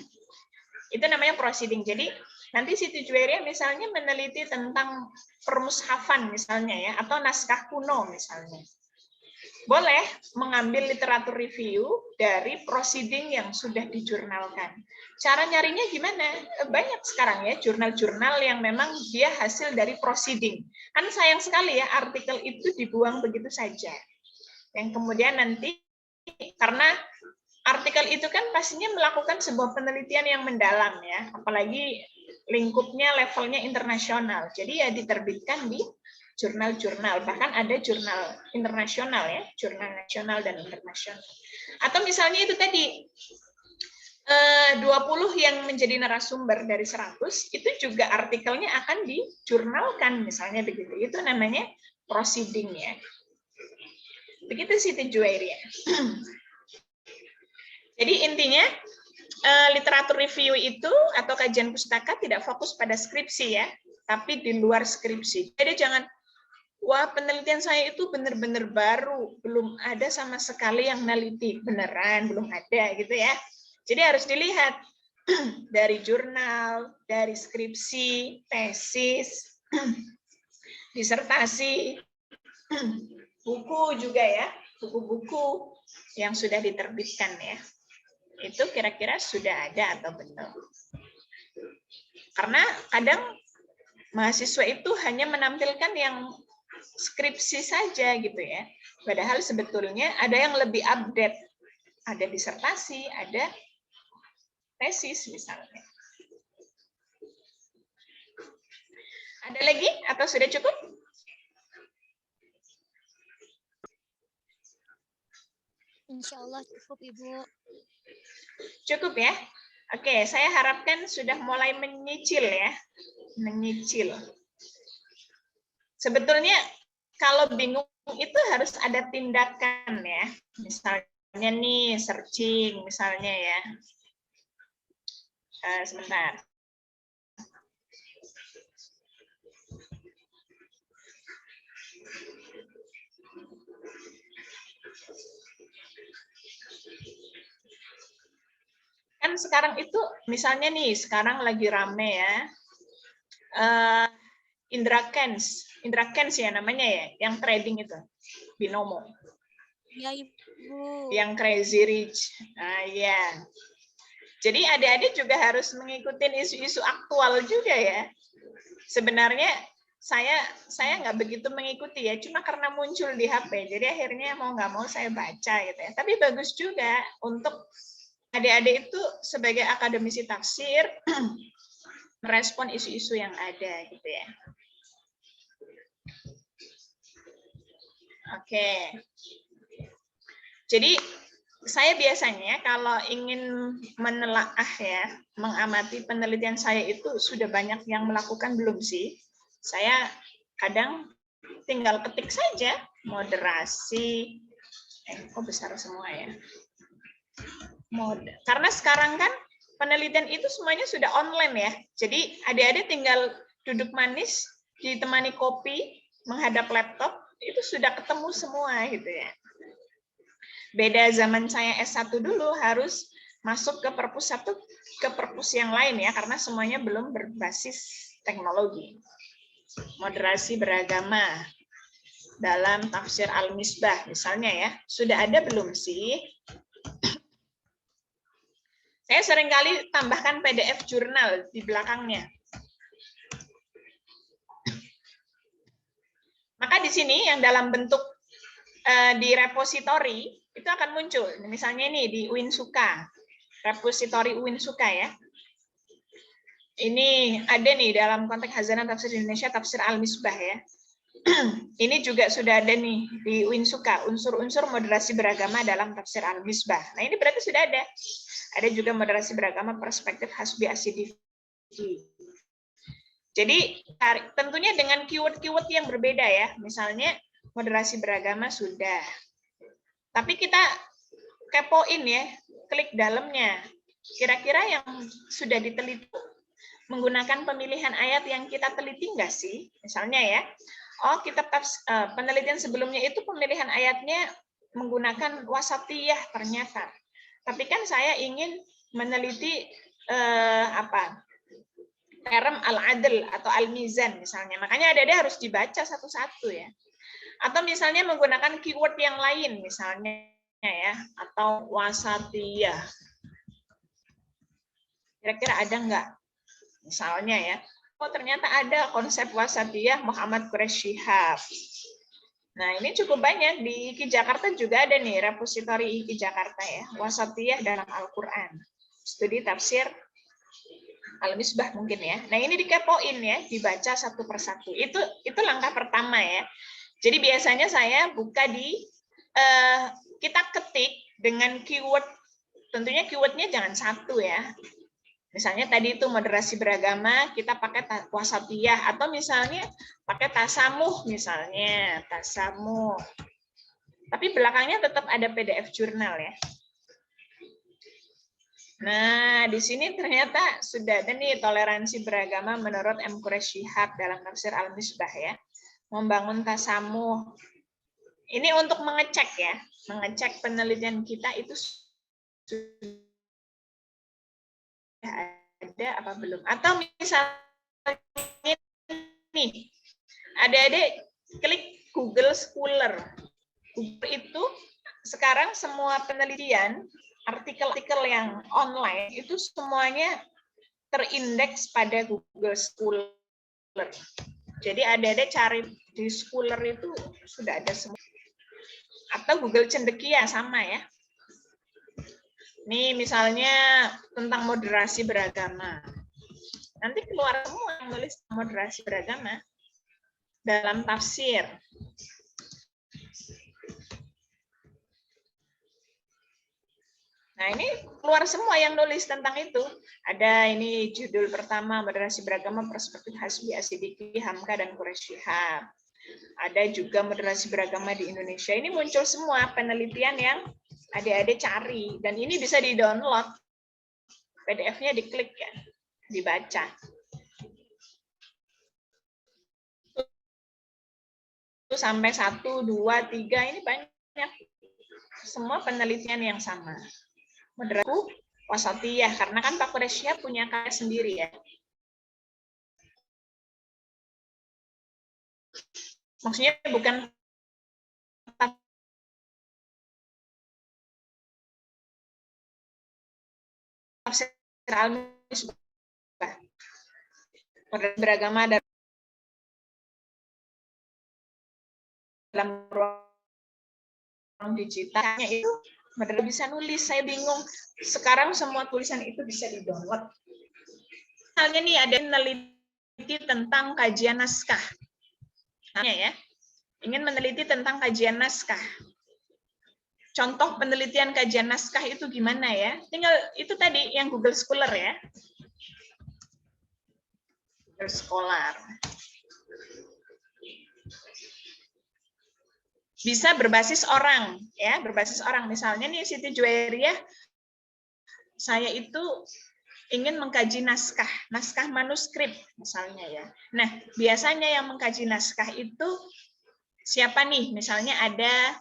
Itu namanya proceeding. Jadi, nanti Siti Juwairia misalnya meneliti tentang permushafan misalnya ya, atau naskah kuno misalnya. Boleh mengambil literatur review dari proceeding yang sudah dijurnalkan. Cara nyarinya gimana? Banyak sekarang ya jurnal-jurnal yang memang dia hasil dari proceeding. Kan sayang sekali ya artikel itu dibuang begitu saja. Yang kemudian nanti karena artikel itu kan pastinya melakukan sebuah penelitian yang mendalam ya, apalagi lingkupnya levelnya internasional. Jadi ya diterbitkan di jurnal-jurnal, bahkan ada jurnal internasional ya, jurnal nasional dan internasional. Atau misalnya itu tadi 20 yang menjadi narasumber dari 100 itu juga artikelnya akan dijurnalkan misalnya begitu. Itu namanya proceeding ya. Begitu Siti Juwairia. Jadi intinya literatur review itu atau kajian pustaka tidak fokus pada skripsi ya, tapi di luar skripsi. Jadi jangan wah, penelitian saya itu benar-benar baru, belum ada sama sekali yang neliti. Beneran, belum ada gitu ya. Jadi harus dilihat dari jurnal, dari skripsi, tesis, disertasi, buku juga ya, buku-buku yang sudah diterbitkan ya. Itu kira-kira sudah ada atau belum. Karena kadang mahasiswa itu hanya menampilkan yang skripsi saja gitu ya. Padahal sebetulnya ada yang lebih update. Ada disertasi, ada tesis misalnya. Ada lagi atau sudah cukup? Insyaallah cukup, Ibu. Cukup ya? Oke, saya harapkan sudah mulai menyicil ya. Menyicil. Sebetulnya kalau bingung itu harus ada tindakan ya. Misalnya nih searching misalnya ya. Sebentar. Kan sekarang itu misalnya nih sekarang lagi rame ya. Indra Kens ya namanya ya, yang trading itu, Binomo. Ya, Ibu. Yang Crazy Rich. Nah, ya. Jadi adik-adik juga harus mengikuti isu-isu aktual juga ya. Sebenarnya saya nggak begitu mengikuti ya, cuma karena muncul di HP. Jadi akhirnya mau nggak mau saya baca gitu ya. Tapi bagus juga untuk adik-adik itu sebagai akademisi tafsir merespon isu-isu yang ada gitu ya. Oke. Jadi saya biasanya kalau ingin menelaah ya, mengamati penelitian saya itu sudah banyak yang melakukan belum sih? Saya kadang tinggal ketik saja moderasi. Kok besar semua ya? Karena sekarang kan penelitian itu semuanya sudah online ya. Jadi adik-adik tinggal duduk manis, ditemani kopi, menghadap laptop, itu sudah ketemu semua gitu ya. Beda zaman saya S1 dulu harus masuk ke perpus satu ke perpus yang lain ya, karena semuanya belum berbasis teknologi. Moderasi beragama dalam tafsir Al-Misbah misalnya ya, sudah ada belum sih? Saya seringkali tambahkan PDF jurnal di belakangnya. Maka di sini yang dalam bentuk di repositori itu akan muncul. Misalnya ini di Uinsuka, repositori Uinsuka ya. Ini ada nih dalam konteks Khazanah Tafsir Indonesia, Tafsir Al-Misbah ya. Ini juga sudah ada nih di Uinsuka, unsur-unsur moderasi beragama dalam Tafsir Al-Misbah. Nah ini berarti sudah ada. Ada juga moderasi beragama perspektif Hasbi Asyidiki. Jadi tentunya dengan keyword-keyword yang berbeda ya. Misalnya moderasi beragama sudah. Tapi kita kepoin ya, klik dalamnya. Kira-kira yang sudah diteliti menggunakan pemilihan ayat yang kita teliti enggak sih? Misalnya ya, kitab penelitian sebelumnya itu pemilihan ayatnya menggunakan wasatiyah ternyata. Tapi kan saya ingin meneliti term al-adl atau al-mizan misalnya. Makanya ada harus dibaca satu-satu ya. Atau misalnya menggunakan keyword yang lain misalnya ya, atau wasatiyah. Kira-kira ada enggak? Misalnya ya, ternyata ada konsep wasatiyah Muhammad Quraish Shihab. Nah, ini cukup banyak. Di IKI Jakarta juga ada nih, repositori IKI Jakarta ya, wasatiyah dalam Al-Quran. Studi tafsir Al-Misbah mungkin ya. Nah, ini dikepoin ya, dibaca satu persatu. Itu langkah pertama ya. Jadi biasanya saya buka di, kita ketik dengan keyword, tentunya keywordnya jangan satu ya. Misalnya tadi itu moderasi beragama, kita pakai wasatiyah, atau misalnya pakai tasamuh misalnya, tasamuh. Tapi belakangnya tetap ada PDF jurnal ya. Nah, di sini ternyata sudah ada nih toleransi beragama menurut M. Quraish Shihab dalam tafsir Al-Misbah ya. Membangun tasamuh. Ini untuk mengecek ya, mengecek penelitian kita itu sudah ada apa belum, atau misalnya nih adik-adik klik Google Scholar. Google itu sekarang semua penelitian artikel-artikel yang online itu semuanya terindeks pada Google Scholar. Jadi adik-adik cari di Scholar itu sudah ada semua, atau Google Cendekia sama ya. Nih misalnya tentang moderasi beragama. Nanti keluar semua yang nulis moderasi beragama dalam tafsir. Nah ini keluar semua yang nulis tentang itu. Ada ini judul pertama, moderasi beragama perspektif Hasbi Asyidiki, Hamka, dan Quraish Shihab. Ada juga moderasi beragama di Indonesia. Ini muncul semua penelitian yang adik-adik cari, dan ini bisa di-download. PDF-nya diklik ya, dibaca. Itu sampai 1, 2, 3, ini banyak. Semua penelitian yang sama. Moderasi wasatiyah, karena kan Pak Quraish Shihab punya karya sendiri ya. Maksudnya bukan tafsir Al-Misbah. Beragama dalam ruang digitalnya itu benar bisa nulis. Saya bingung. Sekarang semua tulisan itu bisa di-download. Misalnya nih ada meneliti tentang kajian naskah. Ya, ingin meneliti tentang kajian naskah. contoh penelitian kajian naskah itu gimana ya? Tinggal itu tadi yang Google Scholar ya. Google Scholar. Bisa berbasis orang ya, berbasis orang. Misalnya nih Siti Juwairiyah, saya itu ingin mengkaji naskah manuskrip misalnya ya. Nah, biasanya yang mengkaji naskah itu siapa nih? Misalnya ada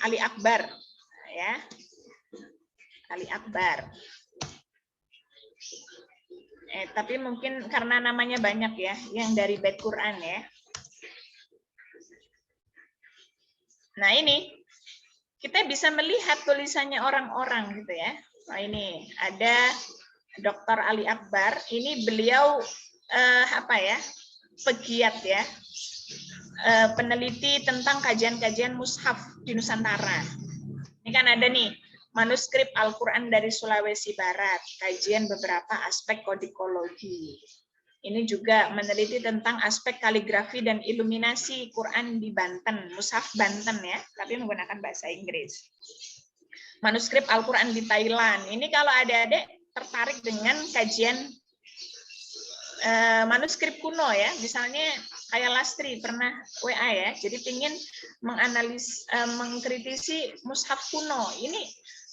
Ali Akbar ya. Ali Akbar. Tapi mungkin karena namanya banyak ya, yang dari Bait Quran ya. Nah, ini kita bisa melihat tulisannya orang-orang gitu ya. Nah, ini ada Dr. Ali Akbar. Ini beliau pegiat ya. Peneliti tentang kajian-kajian mushaf di Nusantara. Ini kan ada nih manuskrip Al-Quran dari Sulawesi Barat, kajian beberapa aspek kodikologi. Ini juga meneliti tentang aspek kaligrafi dan iluminasi Quran di Banten, mushaf Banten ya, tapi menggunakan bahasa Inggris. Manuskrip Al-Quran di Thailand. Ini kalau adik-adik tertarik dengan kajian manuskrip kuno ya, misalnya kayak Lastri pernah WA ya, jadi ingin mengkritisi mushaf kuno. Ini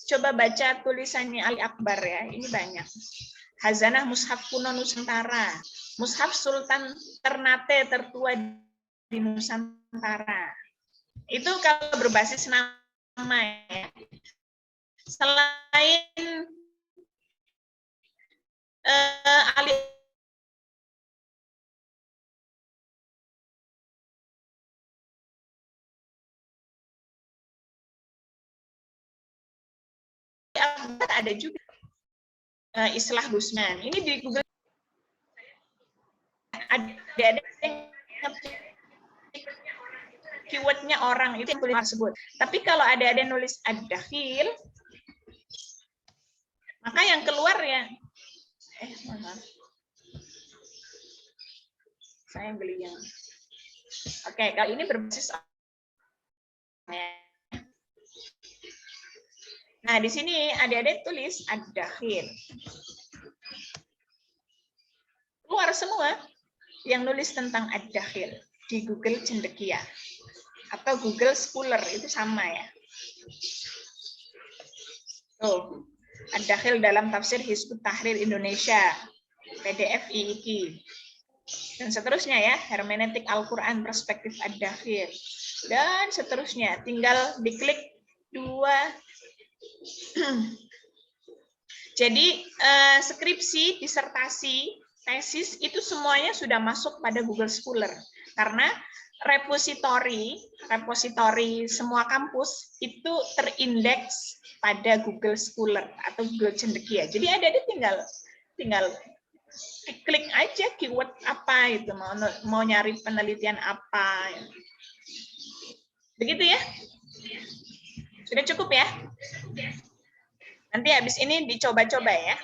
coba baca tulisannya Ali Akbar ya, ini banyak. Hazanah Mushaf Kuno Nusantara, Mushaf Sultan Ternate tertua di Nusantara. Itu kalau berbasis nama ya. Selain Ali Akbar ada juga Islah Gusman. Ini di Google ada keywordnya orang itu yang tulis tersebut. Tapi kalau ada nulis ad-dakhil, maka yang keluar ya saya beli yang oke, kalau ini berbasis nah di sini adik-adik tulis ad-dakhil. Keluar semua yang nulis tentang ad-dakhil di Google Cendekia atau Google Scholar itu sama ya. Tuh, ad-dakhil dalam tafsir Hizbut Tahrir Indonesia, PDF IIKI. Dan seterusnya ya, hermeneutik Al-Quran perspektif ad-dakhil. Dan seterusnya, tinggal diklik 2. Jadi skripsi, disertasi, tesis itu semuanya sudah masuk pada Google Scholar karena repositori semua kampus itu terindeks pada Google Scholar atau Google Cendekia. Jadi adik-adik tinggal klik aja keyword apa itu, mau nyari penelitian apa. Begitu ya? Sudah cukup ya? Nanti habis ini dicoba-coba ya.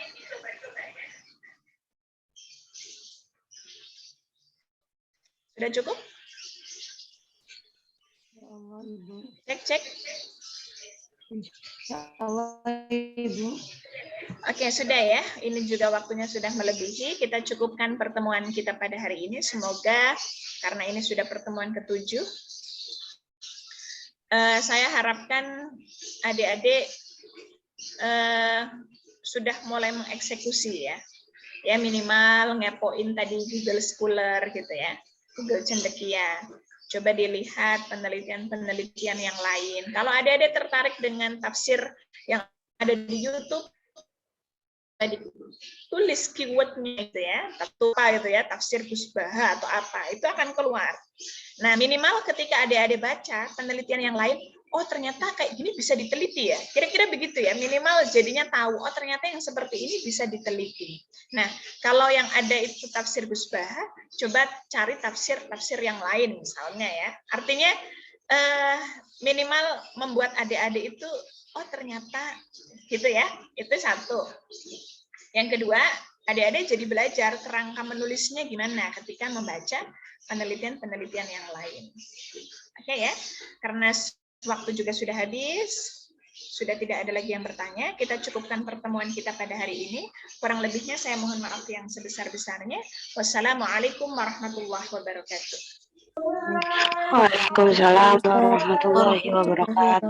Sudah cukup? Cek. Ibu. Oke, sudah ya. Ini juga waktunya sudah melebihi. Kita cukupkan pertemuan kita pada hari ini. Semoga karena ini sudah pertemuan ke-7. Saya harapkan adik-adik sudah mulai mengeksekusi ya. Ya minimal ngepoin tadi Google Scholar gitu ya. Google Cendekia. Coba dilihat penelitian-penelitian yang lain. Kalau adik-adik tertarik dengan tafsir yang ada di YouTube, tulis keywordnya itu ya, tafsir Gus Baha atau apa, itu akan keluar. Nah minimal ketika adik-adik baca penelitian yang lain, oh ternyata kayak gini bisa diteliti ya, kira-kira begitu ya, minimal jadinya tahu, oh ternyata yang seperti ini bisa diteliti. Nah kalau yang ada itu tafsir Gus Baha, coba cari tafsir yang lain misalnya ya, artinya minimal membuat adik-adik itu, oh ternyata gitu ya, itu satu. Yang kedua, adik-adik jadi belajar kerangka menulisnya gimana ketika membaca penelitian-penelitian yang lain. Oke ya, karena Waktu juga sudah habis. Sudah tidak ada lagi yang bertanya. Kita cukupkan pertemuan kita pada hari ini. Kurang lebihnya saya mohon maaf yang sebesar-besarnya. Wassalamualaikum warahmatullahi wabarakatuh. Waalaikumsalam warahmatullahi wabarakatuh.